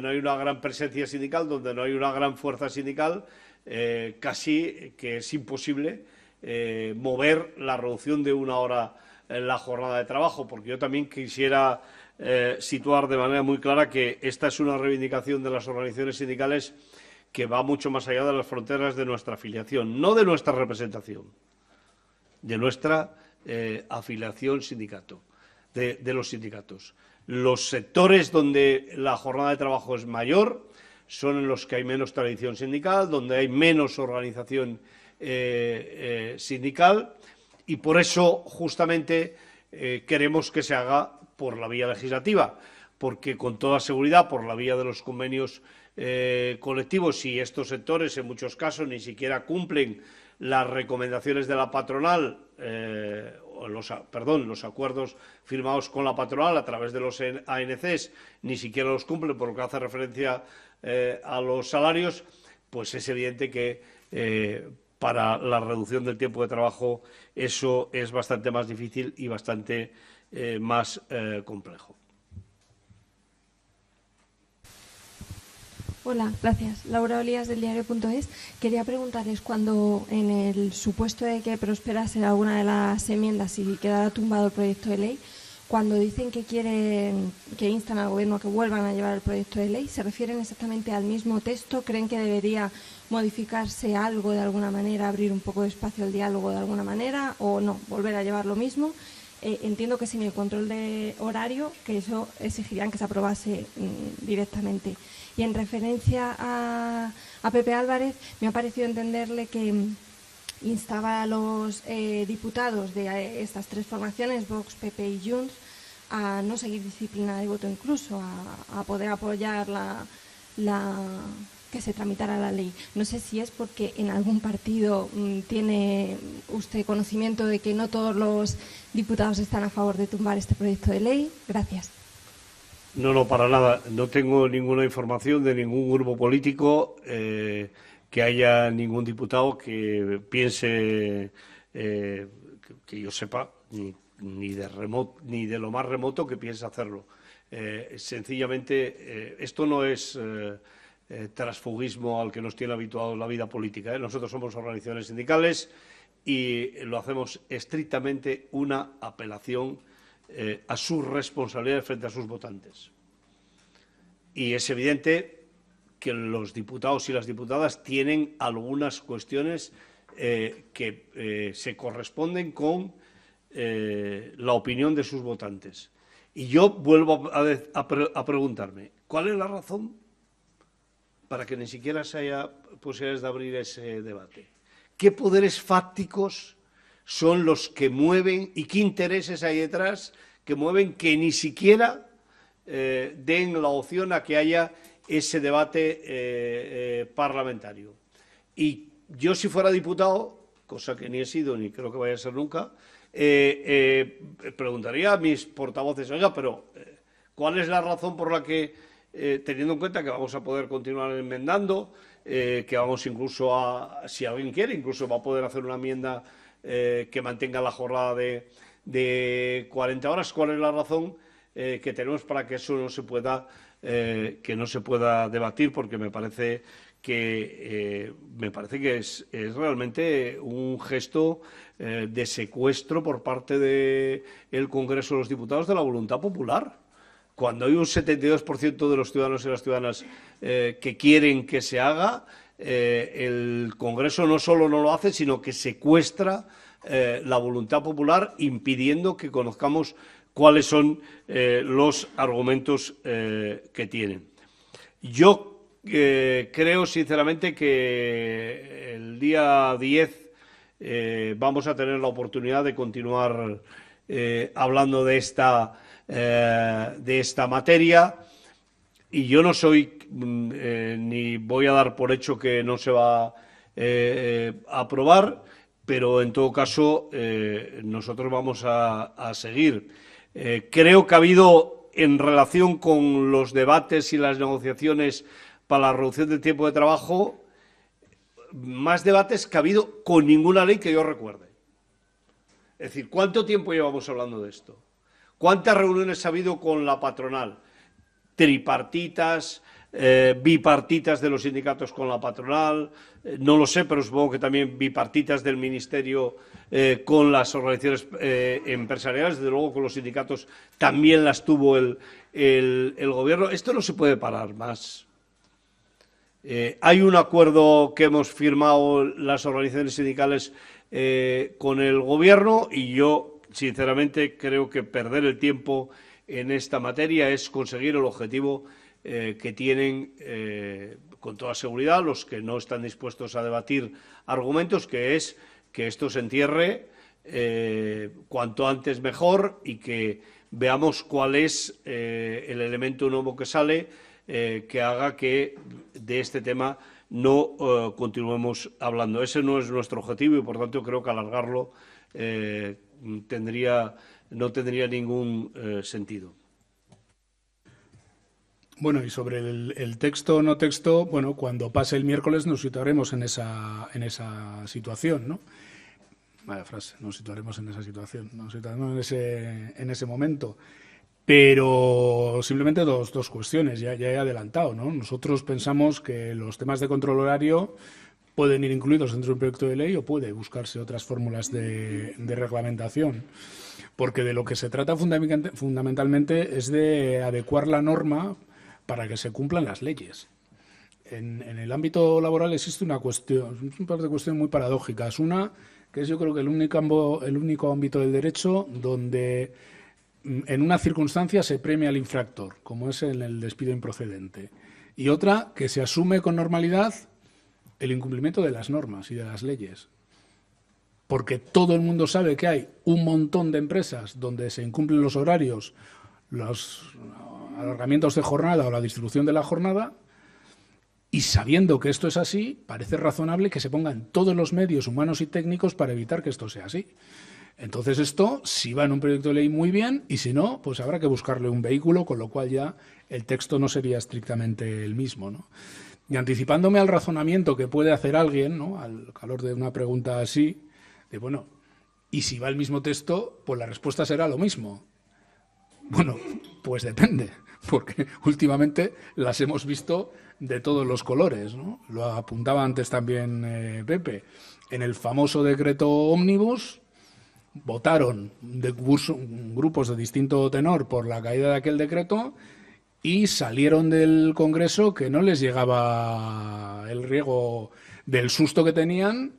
hay una gran presencia sindical, donde no hay una gran fuerza sindical, casi que es imposible mover la reducción de 1 hora en la jornada de trabajo, porque yo también quisiera situar de manera muy clara que esta es una reivindicación de las organizaciones sindicales que va mucho más allá de las fronteras de nuestra afiliación, no de nuestra representación, de nuestra afiliación sindicato, de los sindicatos. Los sectores donde la jornada de trabajo es mayor son en los que hay menos tradición sindical, donde hay menos organización sindical, y por eso justamente queremos que se haga por la vía legislativa, porque con toda seguridad por la vía de los convenios colectivos, y estos sectores en muchos casos ni siquiera cumplen las recomendaciones de la patronal, los acuerdos firmados con la patronal a través de los ANCs, ni siquiera los cumplen por lo que hace referencia a los salarios, pues es evidente que para la reducción del tiempo de trabajo eso es bastante más difícil y bastante más complejo. Hola, gracias. Laura Olías, del diario.es. Quería preguntarles, cuando en el supuesto de que prosperase alguna de las enmiendas y quedara tumbado el proyecto de ley, cuando dicen que instan al Gobierno a que vuelvan a llevar el proyecto de ley, ¿se refieren exactamente al mismo texto? ¿Creen que debería modificarse algo de alguna manera, abrir un poco de espacio al diálogo de alguna manera, o no, volver a llevar lo mismo? Entiendo que sin el control de horario, que eso exigirían que se aprobase directamente. Y en referencia a Pepe Álvarez, me ha parecido entenderle que instaba a los diputados de estas tres formaciones, Vox, PP y Junts, a no seguir disciplina de voto, incluso a poder apoyar que se tramitara la ley. No sé si es porque en algún partido tiene usted conocimiento de que no todos los diputados están a favor de tumbar este proyecto de ley. Gracias. No, para nada. No tengo ninguna información de ningún grupo político que haya ningún diputado que piense, que yo sepa, ni de lo más remoto que piense hacerlo. Sencillamente, esto no es transfugismo al que nos tiene habituado la vida política. Nosotros somos organizaciones sindicales y lo hacemos estrictamente una apelación a sus responsabilidades frente a sus votantes. Y es evidente que los diputados y las diputadas tienen algunas cuestiones que se corresponden con la opinión de sus votantes. Y yo vuelvo a preguntarme, ¿cuál es la razón para que ni siquiera se haya posibilidades de abrir ese debate? ¿Qué poderes fácticos son los que mueven y qué intereses hay detrás que mueven que ni siquiera den la opción a que haya ese debate parlamentario? Y yo, si fuera diputado, cosa que ni he sido ni creo que vaya a ser nunca, preguntaría a mis portavoces, oiga, pero ¿cuál es la razón por la que, teniendo en cuenta que vamos a poder continuar enmendando, que vamos incluso si alguien quiere, incluso va a poder hacer una enmienda que mantenga la jornada de 40 horas, ¿cuál es la razón que tenemos para que eso no se pueda debatir? Porque me parece que es realmente un gesto de secuestro por parte del Congreso de los Diputados de la voluntad popular. Cuando hay un 72% de los ciudadanos y las ciudadanas que quieren que se haga, el Congreso no solo no lo hace, sino que secuestra la voluntad popular, impidiendo que conozcamos cuáles son los argumentos que tienen. Yo creo sinceramente que el día 10 vamos a tener la oportunidad de continuar hablando de esta materia, y yo no soy ni voy a dar por hecho que no se va a aprobar, pero en todo caso nosotros vamos a seguir. Creo que ha habido, en relación con los debates y las negociaciones para la reducción del tiempo de trabajo, más debates que ha habido con ninguna ley que yo recuerde. Es decir, ¿cuánto tiempo llevamos hablando de esto? ¿Cuántas reuniones ha habido con la patronal? Tripartitas, bipartitas de los sindicatos con la patronal, no lo sé, pero supongo que también bipartitas del Ministerio con las organizaciones empresariales, desde luego con los sindicatos también las tuvo el Gobierno. Esto no se puede parar más. Hay un acuerdo que hemos firmado las organizaciones sindicales con el Gobierno y yo, sinceramente, creo que perder el tiempo en esta materia es conseguir el objetivo que tienen con toda seguridad los que no están dispuestos a debatir argumentos, que es que esto se entierre cuanto antes mejor y que veamos cuál es el elemento nuevo que sale que haga que de este tema no continuemos hablando. Ese no es nuestro objetivo y, por tanto, creo que alargarlo no tendría ningún sentido. Bueno, y sobre el texto o no texto, bueno, cuando pase el miércoles nos situaremos en esa situación, ¿no? Vaya frase, nos situaremos en esa situación, nos situaremos en ese momento. Pero simplemente dos cuestiones, ya he adelantado, ¿no? Nosotros pensamos que los temas de control horario pueden ir incluidos dentro de un proyecto de ley o puede buscarse otras fórmulas de reglamentación, porque de lo que se trata fundamentalmente es de adecuar la norma para que se cumplan las leyes. En el ámbito laboral existe un par de cuestiones muy paradójicas. Una, que es yo creo que el único ámbito del derecho donde en una circunstancia se premia al infractor, como es en el despido improcedente. Y otra, que se asume con normalidad el incumplimiento de las normas y de las leyes. Porque todo el mundo sabe que hay un montón de empresas donde se incumplen los horarios, los alargamientos de jornada o la distribución de la jornada, y sabiendo que esto es así, parece razonable que se pongan todos los medios humanos y técnicos para evitar que esto sea así. Entonces esto, si va en un proyecto de ley, muy bien, y si no, pues habrá que buscarle un vehículo, con lo cual ya el texto no sería estrictamente el mismo, ¿no? Y anticipándome al razonamiento que puede hacer alguien, ¿no?, al calor de una pregunta así, de bueno, y si va el mismo texto, pues la respuesta será lo mismo. Bueno, pues depende, porque últimamente las hemos visto de todos los colores, ¿no? Lo apuntaba antes también Pepe. En el famoso decreto ómnibus votaron grupos de distinto tenor por la caída de aquel decreto y salieron del Congreso que no les llegaba el riego del susto que tenían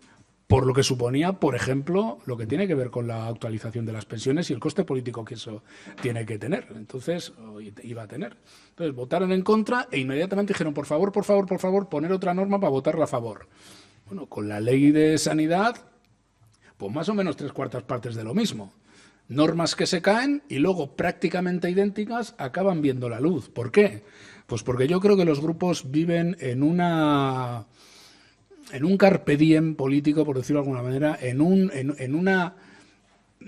por lo que suponía, por ejemplo, lo que tiene que ver con la actualización de las pensiones y el coste político que eso tiene que tener. Entonces, iba a tener. Entonces, votaron en contra e inmediatamente dijeron, por favor, poner otra norma para votarla a favor. Bueno, con la ley de sanidad, pues más o menos 3/4 partes de lo mismo. Normas que se caen y luego prácticamente idénticas acaban viendo la luz. ¿Por qué? Pues porque yo creo que los grupos viven en un carpe diem político, por decirlo de alguna manera, en una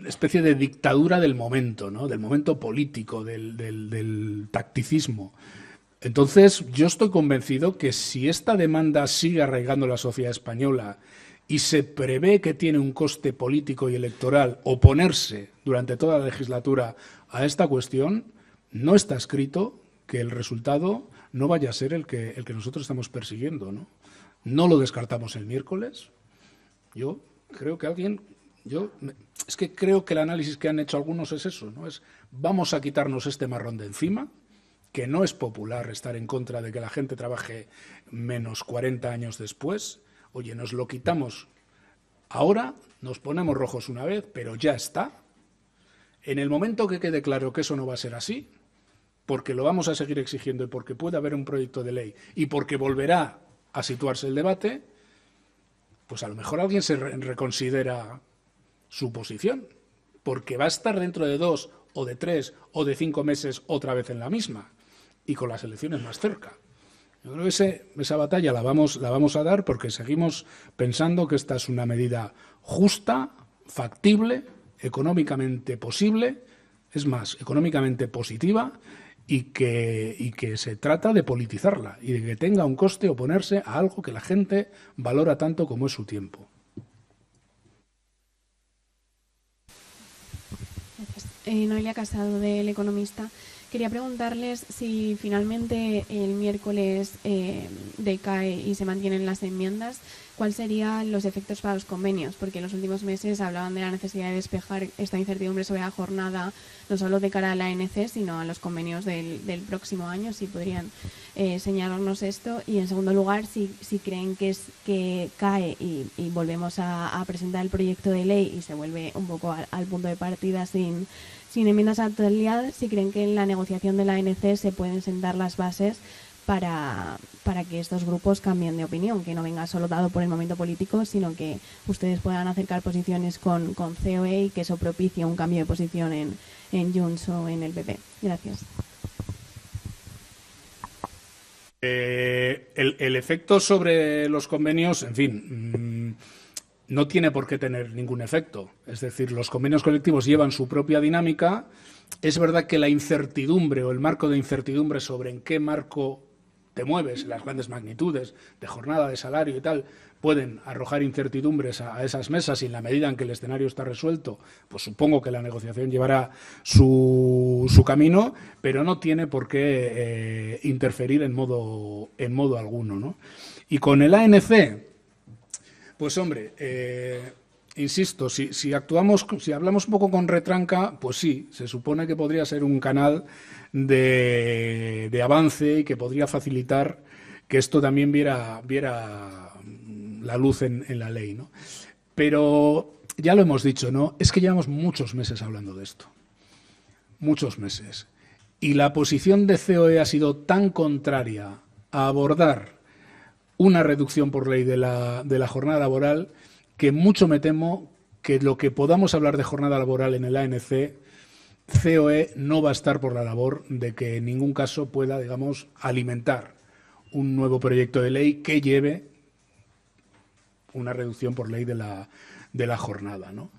especie de dictadura del momento, ¿no?, del momento político, del tacticismo. Entonces, yo estoy convencido que si esta demanda sigue arraigando la sociedad española y se prevé que tiene un coste político y electoral oponerse durante toda la legislatura a esta cuestión, no está escrito que el resultado no vaya a ser el que nosotros estamos persiguiendo, ¿no? No lo descartamos el miércoles. Yo creo que es que creo que el análisis que han hecho algunos es eso, ¿no? Es vamos a quitarnos este marrón de encima, que no es popular estar en contra de que la gente trabaje menos 40 años después. Oye, nos lo quitamos ahora, nos ponemos rojos una vez, pero ya está. En el momento que quede claro que eso no va a ser así, porque lo vamos a seguir exigiendo y porque puede haber un proyecto de ley y porque volverá a situarse el debate, pues a lo mejor alguien se reconsidera su posición, porque va a estar dentro de 2 o de 3 o de 5 meses otra vez en la misma y con las elecciones más cerca. Yo creo que esa batalla la vamos a dar porque seguimos pensando que esta es una medida justa, factible, económicamente posible, es más, económicamente positiva y que se trata de politizarla y de que tenga un coste oponerse a algo que la gente valora tanto como es su tiempo. Noelia Casado, del Economista. Quería preguntarles si finalmente el miércoles decae y se mantienen las enmiendas, ¿cuáles serían los efectos para los convenios? Porque en los últimos meses hablaban de la necesidad de despejar esta incertidumbre sobre la jornada, no solo de cara a la ANC, sino a los convenios del próximo año, si podrían señalarnos esto. Y en segundo lugar, si creen que cae y volvemos a presentar el proyecto de ley y se vuelve un poco al punto de partida sin enmiendas a la totalidad, si creen que en la negociación de la ANC se pueden sentar las bases para que estos grupos cambien de opinión, que no venga solo dado por el momento político, sino que ustedes puedan acercar posiciones con COE y que eso propicie un cambio de posición en Junts o en el PP. Gracias. El efecto sobre los convenios, en fin, no tiene por qué tener ningún efecto. Es decir, los convenios colectivos llevan su propia dinámica. Es verdad que la incertidumbre o el marco de incertidumbre sobre en qué marco te mueves, las grandes magnitudes de jornada, de salario y tal, pueden arrojar incertidumbres a esas mesas y en la medida en que el escenario está resuelto, pues supongo que la negociación llevará su camino, pero no tiene por qué interferir en modo alguno, ¿no? Y con el ANC, pues hombre, insisto, si hablamos un poco con retranca, pues sí, se supone que podría ser un canal de avance y que podría facilitar que esto también viera la luz en la ley, ¿no? Pero ya lo hemos dicho, ¿no? Es que llevamos muchos meses hablando de esto. Muchos meses. Y la posición de COE ha sido tan contraria a abordar una reducción por ley de la jornada laboral que mucho me temo que lo que podamos hablar de jornada laboral en el ANC, COE no va a estar por la labor de que en ningún caso pueda, digamos, alimentar un nuevo proyecto de ley que lleve una reducción por ley de la jornada, ¿no?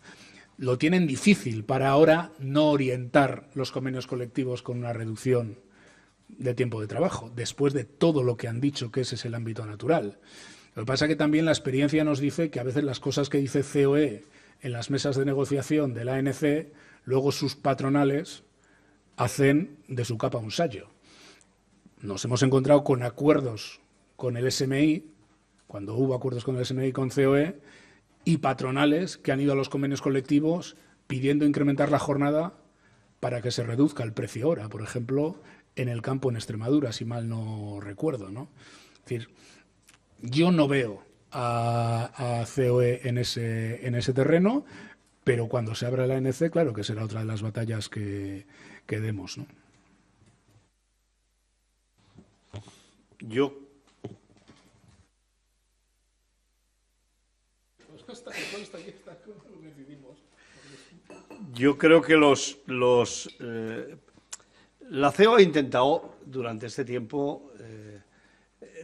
Lo tienen difícil para ahora no orientar los convenios colectivos con una reducción de tiempo de trabajo, después de todo lo que han dicho que ese es el ámbito natural. Lo que pasa es que también la experiencia nos dice que a veces las cosas que dice COE en las mesas de negociación de la ANC, luego sus patronales hacen de su capa un sayo. Nos hemos encontrado con acuerdos con el SMI, cuando hubo acuerdos con el SMI y con COE, y patronales que han ido a los convenios colectivos pidiendo incrementar la jornada para que se reduzca el precio hora, por ejemplo, en el campo en Extremadura, si mal no recuerdo, ¿no? Es decir, yo no veo a COE en ese terreno, pero cuando se abra la ANC, claro que será otra de las batallas que demos, ¿no? Yo creo que la CEO ha intentado durante este tiempo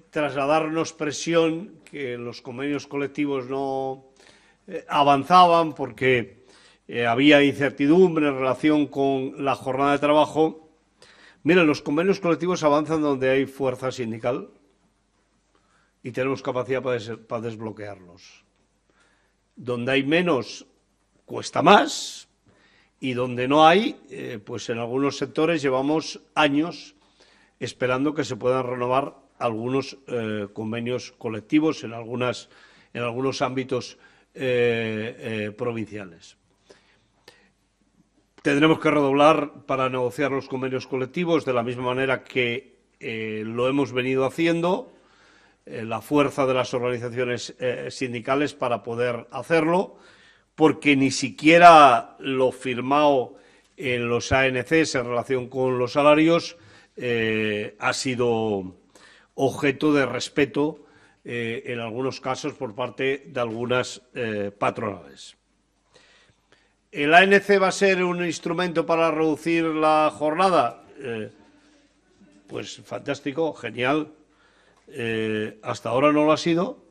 trasladarnos presión, que los convenios colectivos no avanzaban porque había incertidumbre en relación con la jornada de trabajo. Miren, los convenios colectivos avanzan donde hay fuerza sindical y tenemos capacidad para desbloquearlos. Donde hay menos, cuesta más, y donde no hay, pues en algunos sectores llevamos años esperando que se puedan renovar algunos convenios colectivos en algunos ámbitos provinciales. Tendremos que redoblar para negociar los convenios colectivos de la misma manera que lo hemos venido haciendo, la fuerza de las organizaciones sindicales para poder hacerlo, porque ni siquiera lo firmado en los ANCs en relación con los salarios ha sido objeto de respeto en algunos casos por parte de algunas patronales. ¿El ANC va a ser un instrumento para reducir la jornada? Pues fantástico, genial. Hasta ahora no lo ha sido.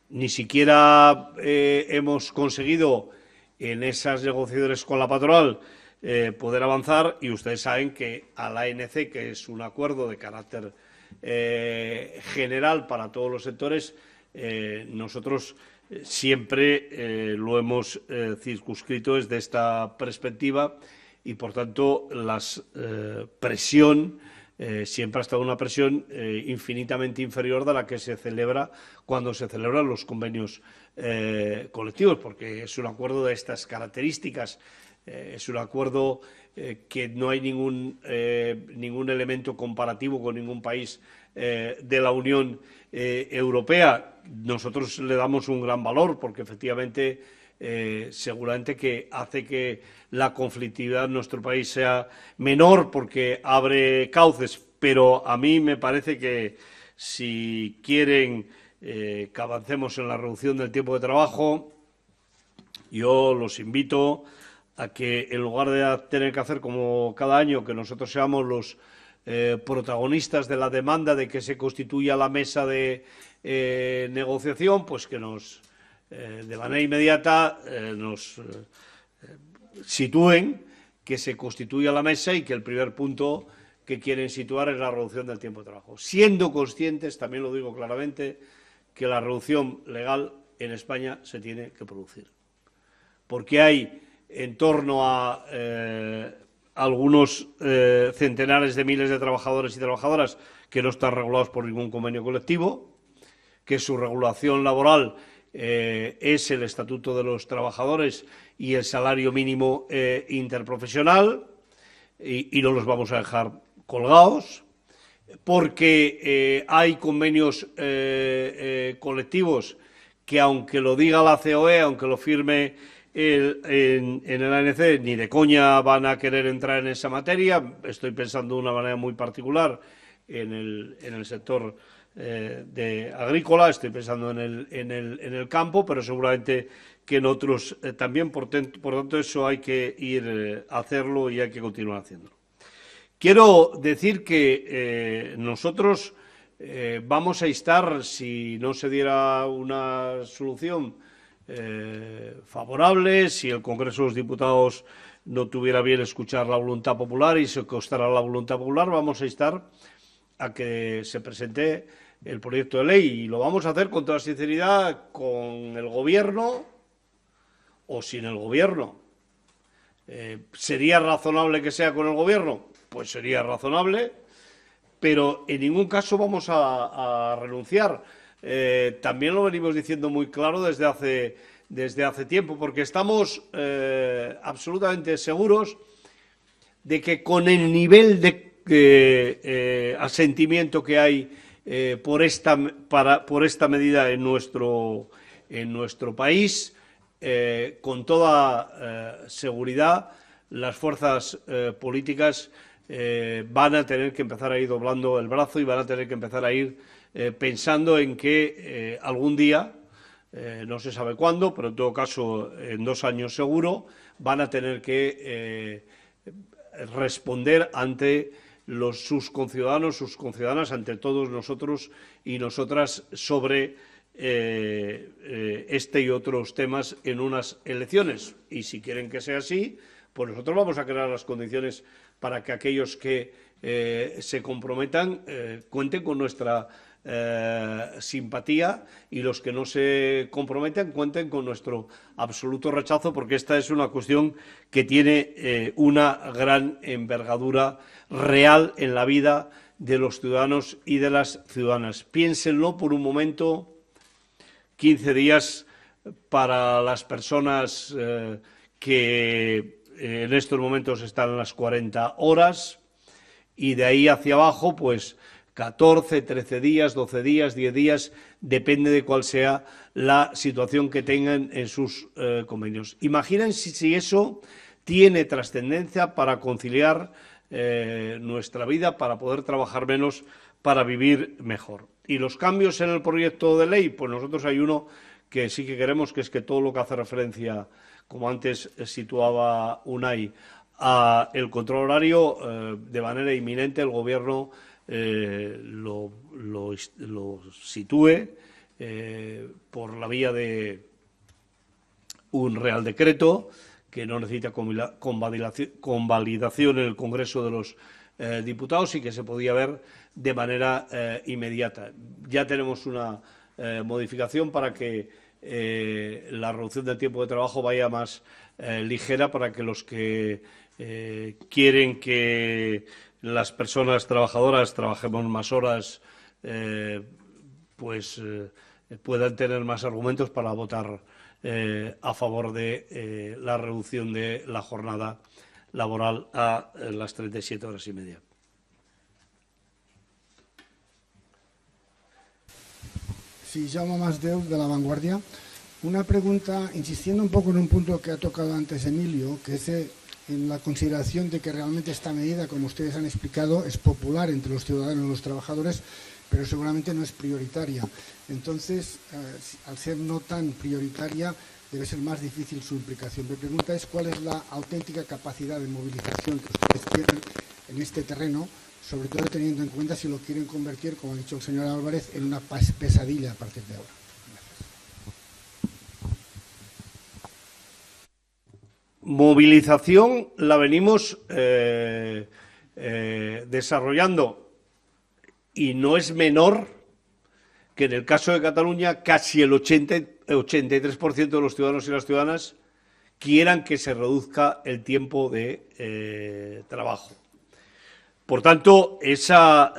Ni siquiera hemos conseguido en esas negociaciones con la patronal poder avanzar, y ustedes saben que al ANC, que es un acuerdo de carácter general para todos los sectores, nosotros siempre lo hemos circunscrito desde esta perspectiva y, por tanto, la presión siempre ha estado una presión infinitamente inferior de la que se celebra cuando se celebran los convenios colectivos, porque es un acuerdo de estas características, es un acuerdo que no hay ningún elemento comparativo con ningún país de la Unión Europea. Nosotros le damos un gran valor porque efectivamente seguramente que hace que la conflictividad en nuestro país sea menor porque abre cauces, pero a mí me parece que si quieren que avancemos en la reducción del tiempo de trabajo, yo los invito a que, en lugar de tener que hacer como cada año, que nosotros seamos los protagonistas de la demanda de que se constituya la mesa de negociación, pues que nos, de manera inmediata, nos sitúen que se constituya la mesa y que el primer punto que quieren situar es la reducción del tiempo de trabajo, siendo conscientes, también lo digo claramente, que la reducción legal en España se tiene que producir, porque hay en torno a algunos centenares de miles de trabajadores y trabajadoras que no están regulados por ningún convenio colectivo, que su regulación laboral es el Estatuto de los Trabajadores y el salario mínimo interprofesional, y no los vamos a dejar colgados, porque hay convenios colectivos que, aunque lo diga la COE, aunque lo firme en el ANC, ni de coña van a querer entrar en esa materia. Estoy pensando de una manera muy particular en el sector agrícola, estoy pensando en el campo, pero seguramente que en otros también. Por tanto, eso hay que ir a hacerlo y hay que continuar haciéndolo. Quiero decir que nosotros vamos a instar, si no se diera una solución favorable, si el Congreso de los Diputados no tuviera bien escuchar la voluntad popular y se costara la voluntad popular, vamos a instar a que se presente el proyecto de ley, y lo vamos a hacer con toda sinceridad con el Gobierno o sin el Gobierno. ¿Sería razonable que sea con el Gobierno? Pues sería razonable, pero en ningún caso vamos a renunciar. También lo venimos diciendo muy claro desde hace tiempo, porque estamos absolutamente seguros de que con el nivel de asentimiento que hay por esta medida en nuestro país, con toda seguridad las fuerzas políticas van a tener que empezar a ir doblando el brazo y van a tener que empezar a ir pensando en que algún día, no se sabe cuándo, pero en todo caso en 2 años seguro, van a tener que responder ante sus conciudadanos, sus conciudadanas, ante todos nosotros y nosotras sobre este y otros temas en unas elecciones. Y si quieren que sea así, pues nosotros vamos a crear las condiciones para que aquellos que se comprometan cuenten con nuestra simpatía, y los que no se comprometen cuenten con nuestro absoluto rechazo, porque esta es una cuestión que tiene una gran envergadura real en la vida de los ciudadanos y de las ciudadanas. Piénsenlo por un momento: 15 días para las personas que en estos momentos están en las 40 horas, y de ahí hacia abajo, pues 14, 13 días, 12 días, 10 días, depende de cuál sea la situación que tengan en sus convenios. Imagínense si eso tiene trascendencia para conciliar nuestra vida, para poder trabajar menos, para vivir mejor. Y los cambios en el proyecto de ley, pues nosotros hay uno que sí que queremos, que es que todo lo que hace referencia, como antes situaba Unai, a el control horario, de manera inminente el Gobierno lo sitúe por la vía de un Real Decreto que no necesita convalidación en el Congreso de los Diputados y que se podía ver de manera inmediata. Ya tenemos una modificación para que la reducción del tiempo de trabajo vaya más ligera, para que los que quieren que las personas trabajadoras trabajemos más horas puedan tener más argumentos para votar a favor de la reducción de la jornada laboral a las 37 horas y media. Sí, Jaume Masdeu, de La Vanguardia. Una pregunta, insistiendo un poco en un punto que ha tocado antes Emilio, que es en la consideración de que realmente esta medida, como ustedes han explicado, es popular entre los ciudadanos y los trabajadores, pero seguramente no es prioritaria. Entonces, al ser no tan prioritaria, debe ser más difícil su implicación. Mi pregunta es cuál es la auténtica capacidad de movilización que ustedes tienen en este terreno, sobre todo teniendo en cuenta si lo quieren convertir, como ha dicho el señor Álvarez, en una pesadilla a partir de ahora. Movilización la venimos desarrollando y no es menor que en el caso de Cataluña casi el 83% de los ciudadanos y las ciudadanas quieran que se reduzca el tiempo de trabajo. Por tanto, esa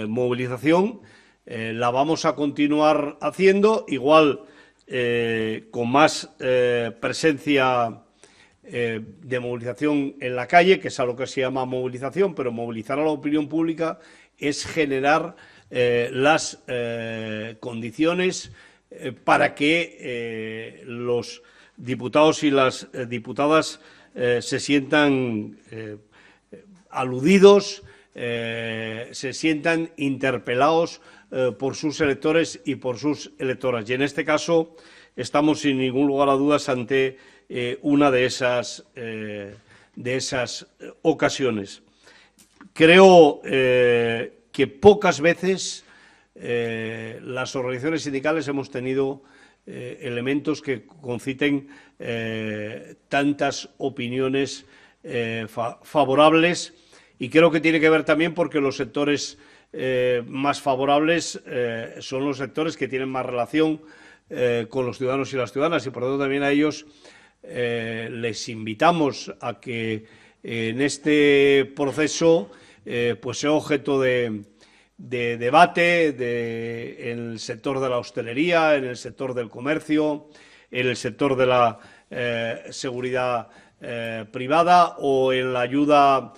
movilización la vamos a continuar haciendo, igual con más presencia de movilización en la calle, que es a lo que se llama movilización, pero movilizar a la opinión pública es generar las condiciones para que los diputados y las diputadas se sientan aludidos, se sientan interpelados por sus electores y por sus electoras. Y en este caso estamos sin ningún lugar a dudas ante una de esas ocasiones. Creo que pocas veces las organizaciones sindicales hemos tenido elementos que conciten tantas opiniones favorables, y creo que tiene que ver también porque los sectores más favorables son los sectores que tienen más relación con los ciudadanos y las ciudadanas, y por lo tanto también a ellos les invitamos a que en este proceso pues sea objeto de debate en el sector de la hostelería, en el sector del comercio, en el sector de la seguridad privada o en la ayuda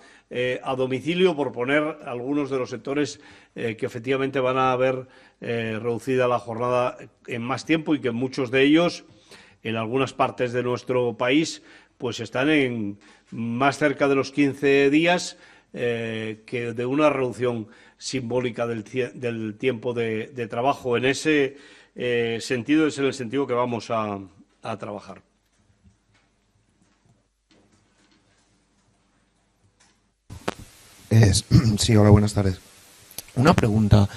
a domicilio, por poner algunos de los sectores que efectivamente van a ver reducida la jornada en más tiempo, y que muchos de ellos, en algunas partes de nuestro país, pues están más cerca de los 15 días que de una reducción simbólica del tiempo de trabajo. En ese sentido es en el sentido que vamos a trabajar. Sí, hola, buenas tardes. Una pregunta,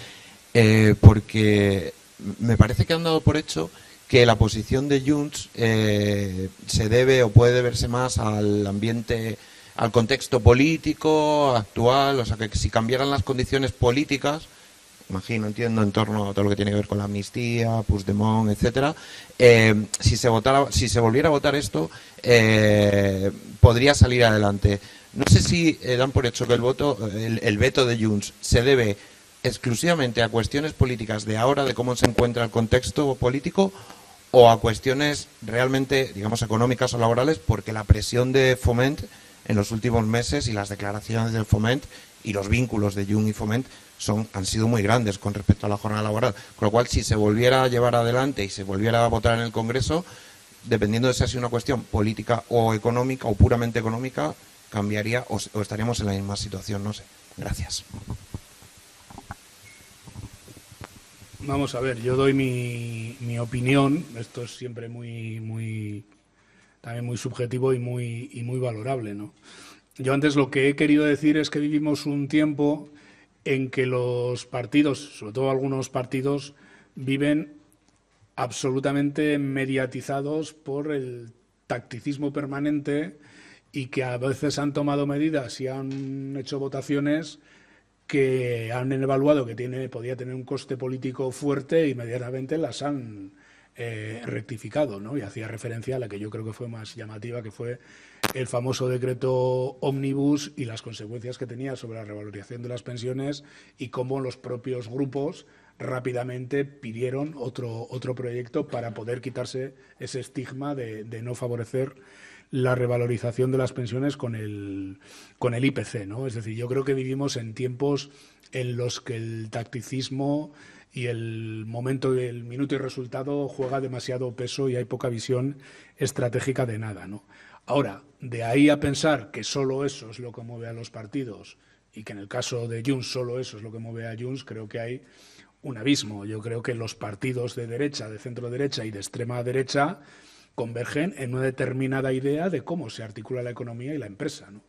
porque me parece que han dado por hecho que la posición de Junts se debe o puede deberse más al ambiente, al contexto político actual, o sea, que si cambiaran las condiciones políticas, entiendo, en torno a todo lo que tiene que ver con la amnistía, Puigdemont, etcétera, si se volviera a votar esto, podría salir adelante. No sé si dan por hecho que el veto de Junts se debe exclusivamente a cuestiones políticas de ahora, de cómo se encuentra el contexto político, o a cuestiones realmente, digamos, económicas o laborales, porque la presión de Foment en los últimos meses y las declaraciones de Foment y los vínculos de Junts y Foment han sido muy grandes con respecto a la jornada laboral. Con lo cual, si se volviera a llevar adelante y se volviera a votar en el Congreso, dependiendo de si ha sido una cuestión política o económica o puramente económica, cambiaría o estaríamos en la misma situación, no sé. Gracias. Vamos a ver, yo doy mi opinión. Esto es siempre también muy subjetivo y muy valorable, ¿no? Yo antes lo que he querido decir es que vivimos un tiempo en que los partidos, sobre todo algunos partidos, viven absolutamente mediatizados por el tacticismo permanente y que a veces han tomado medidas y han hecho votaciones que han evaluado que podía tener un coste político fuerte, e inmediatamente las han rectificado, ¿no? Y hacía referencia a la que yo creo que fue más llamativa, que fue el famoso decreto Omnibus y las consecuencias que tenía sobre la revalorización de las pensiones y cómo los propios grupos rápidamente pidieron otro proyecto para poder quitarse ese estigma de no favorecer la revalorización de las pensiones con el IPC, ¿no? Es decir, yo creo que vivimos en tiempos en los que el tacticismo y el momento del minuto y resultado juega demasiado peso y hay poca visión estratégica de nada, ¿no? Ahora, de ahí a pensar que solo eso es lo que mueve a los partidos y que en el caso de Junts solo eso es lo que mueve a Junts, creo que hay un abismo. Yo creo que los partidos de derecha, de centro derecha y de extrema derecha convergen en una determinada idea de cómo se articula la economía y la empresa, ¿no?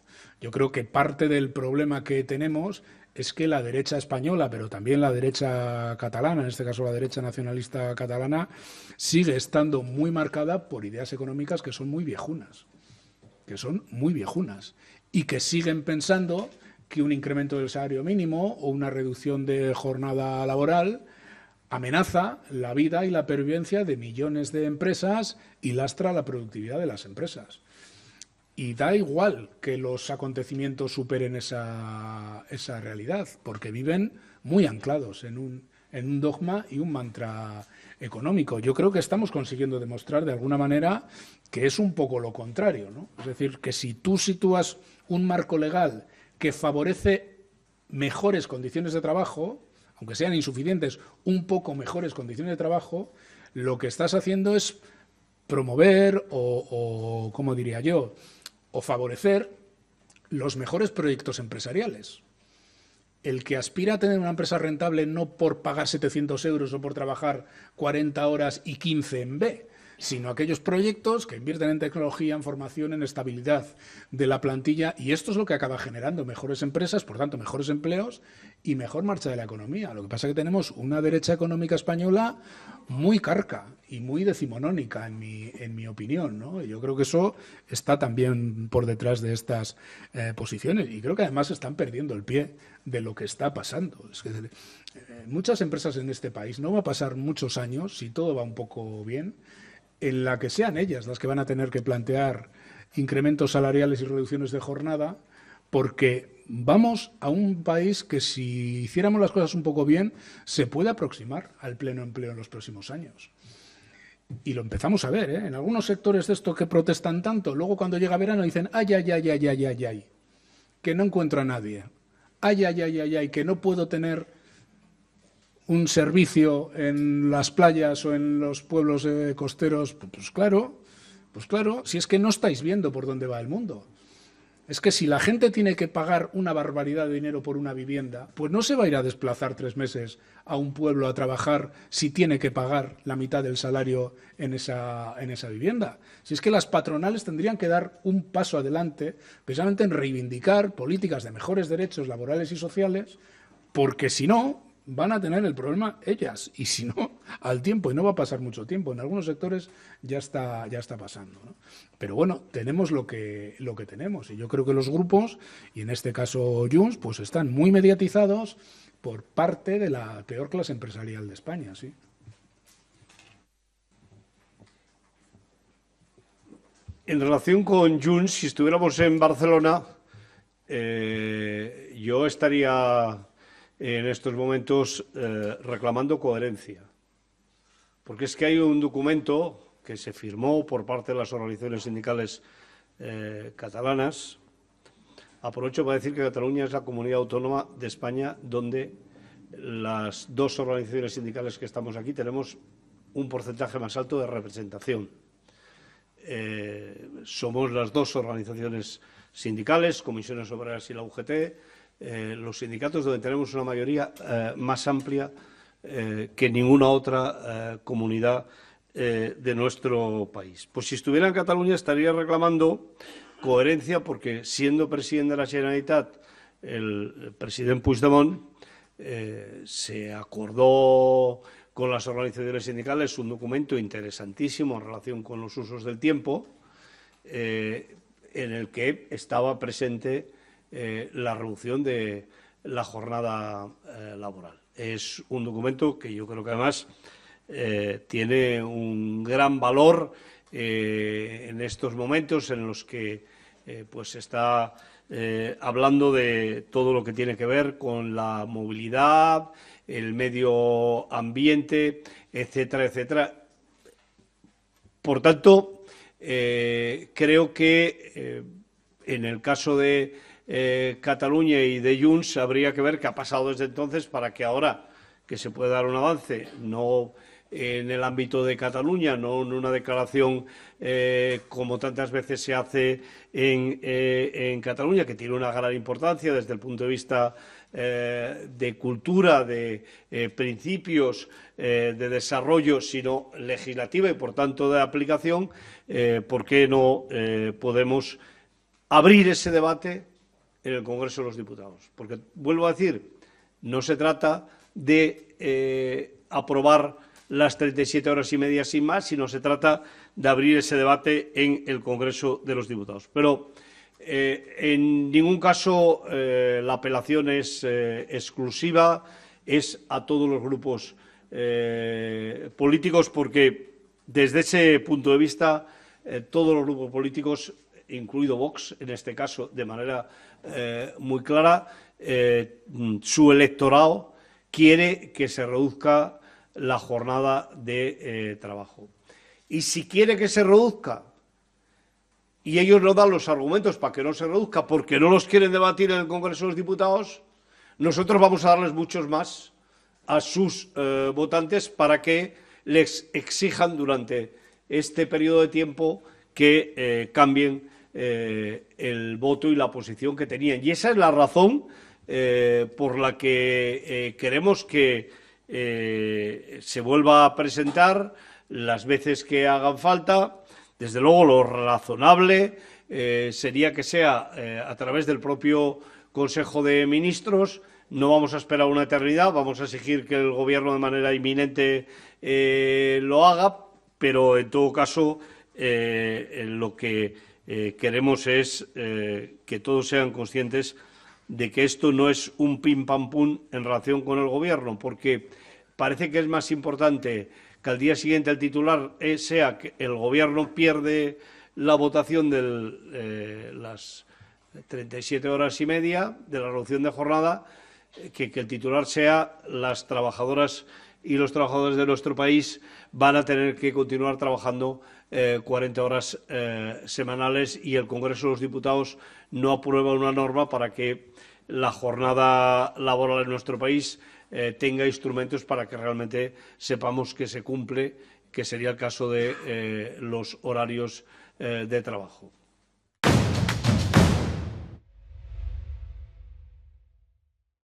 Yo creo que parte del problema que tenemos es que la derecha española, pero también la derecha catalana, en este caso la derecha nacionalista catalana, sigue estando muy marcada por ideas económicas que son muy viejunas, y que siguen pensando que un incremento del salario mínimo o una reducción de jornada laboral amenaza la vida y la pervivencia de millones de empresas y lastra la productividad de las empresas. Y da igual que los acontecimientos superen esa realidad, porque viven muy anclados en un dogma y un mantra económico. Yo creo que estamos consiguiendo demostrar de alguna manera que es un poco lo contrario, ¿no? Es decir, que si tú sitúas un marco legal que favorece mejores condiciones de trabajo, aunque sean insuficientes, un poco mejores condiciones de trabajo, lo que estás haciendo es promover o ¿cómo diría yo?, o favorecer los mejores proyectos empresariales. El que aspira a tener una empresa rentable no por pagar 700 euros o por trabajar 40 horas y 15 en B, sino aquellos proyectos que invierten en tecnología, en formación, en estabilidad de la plantilla, y esto es lo que acaba generando mejores empresas, por tanto, mejores empleos y mejor marcha de la economía. Lo que pasa es que tenemos una derecha económica española muy carca y muy decimonónica, en mi opinión, ¿no? Yo creo que eso está también por detrás de estas posiciones, y creo que además están perdiendo el pie de lo que está pasando. Es que muchas empresas en este país, no va a pasar muchos años, si todo va un poco bien, en la que sean ellas las que van a tener que plantear incrementos salariales y reducciones de jornada, porque vamos a un país que, si hiciéramos las cosas un poco bien, se puede aproximar al pleno empleo en los próximos años. Y lo empezamos a ver, ¿eh? En algunos sectores de esto que protestan tanto, luego cuando llega verano dicen ay, que no encuentro a nadie, ay, que no puedo tener un servicio en las playas o en los pueblos costeros. Pues claro, si es que no estáis viendo por dónde va el mundo. Es que si la gente tiene que pagar una barbaridad de dinero por una vivienda, pues no se va a ir a desplazar 3 meses a un pueblo a trabajar si tiene que pagar la mitad del salario en esa vivienda. Si es que las patronales tendrían que dar un paso adelante precisamente en reivindicar políticas de mejores derechos laborales y sociales, porque si no, van a tener el problema ellas, y si no, al tiempo, y no va a pasar mucho tiempo, en algunos sectores ya está pasando, ¿no? Pero bueno, tenemos lo que tenemos, y yo creo que los grupos, y en este caso Junts, pues están muy mediatizados por parte de la peor clase empresarial de España, sí. En relación con Junts, si estuviéramos en Barcelona, yo estaría en estos momentos reclamando coherencia, porque es que hay un documento que se firmó por parte de las organizaciones sindicales catalanas. Aprovecho para decir que Cataluña es la comunidad autónoma de España donde las 2 organizaciones sindicales que estamos aquí tenemos un porcentaje más alto de representación. Somos las 2 organizaciones sindicales, Comisiones Obreras y la UGT, los sindicatos donde tenemos una mayoría más amplia que ninguna otra comunidad de nuestro país. Pues si estuviera en Cataluña estaría reclamando coherencia, porque siendo presidente de la Generalitat el presidente Puigdemont, se acordó con las organizaciones sindicales un documento interesantísimo en relación con los usos del tiempo, en el que estaba presente la reducción de la jornada laboral. Es un documento que yo creo que además tiene un gran valor en estos momentos en los que pues se está hablando de todo lo que tiene que ver con la movilidad, el medio ambiente, etcétera, etcétera. Por tanto, creo que en el caso de Cataluña y de Junts habría que ver qué ha pasado desde entonces para que ahora que se pueda dar un avance, no en el ámbito de Cataluña, no en una declaración como tantas veces se hace en Cataluña, que tiene una gran importancia desde el punto de vista de cultura, de principios, de desarrollo, sino legislativa y, por tanto, de aplicación. ¿Por qué no podemos abrir ese debate en el Congreso de los Diputados? Porque, vuelvo a decir, no se trata de aprobar las 37 horas y media sin más, sino se trata de abrir ese debate en el Congreso de los Diputados. Pero en ningún caso la apelación es exclusiva, es a todos los grupos políticos, porque desde ese punto de vista todos los grupos políticos, incluido Vox, en este caso de manera muy clara, su electorado quiere que se reduzca la jornada de trabajo. Y si quiere que se reduzca, y ellos no dan los argumentos para que no se reduzca, porque no los quieren debatir en el Congreso de los Diputados, nosotros vamos a darles muchos más a sus votantes para que les exijan durante este periodo de tiempo que cambien el voto y la posición que tenían. Y esa es la razón por la que queremos que se vuelva a presentar las veces que hagan falta. Desde luego, lo razonable sería que sea a través del propio Consejo de Ministros. No vamos a esperar una eternidad, vamos a exigir que el Gobierno de manera inminente lo haga, pero en todo caso lo que queremos es que todos sean conscientes de que esto no es un pim pam pum en relación con el Gobierno, porque parece que es más importante que al día siguiente el titular sea que el Gobierno pierde la votación de las 37 horas y media de la reducción de jornada, que el titular sea las trabajadoras y los trabajadores de nuestro país van a tener que continuar trabajando 40 horas semanales y el Congreso de los Diputados no aprueba una norma para que la jornada laboral en nuestro país tenga instrumentos para que realmente sepamos que se cumple, que sería el caso de los horarios de trabajo.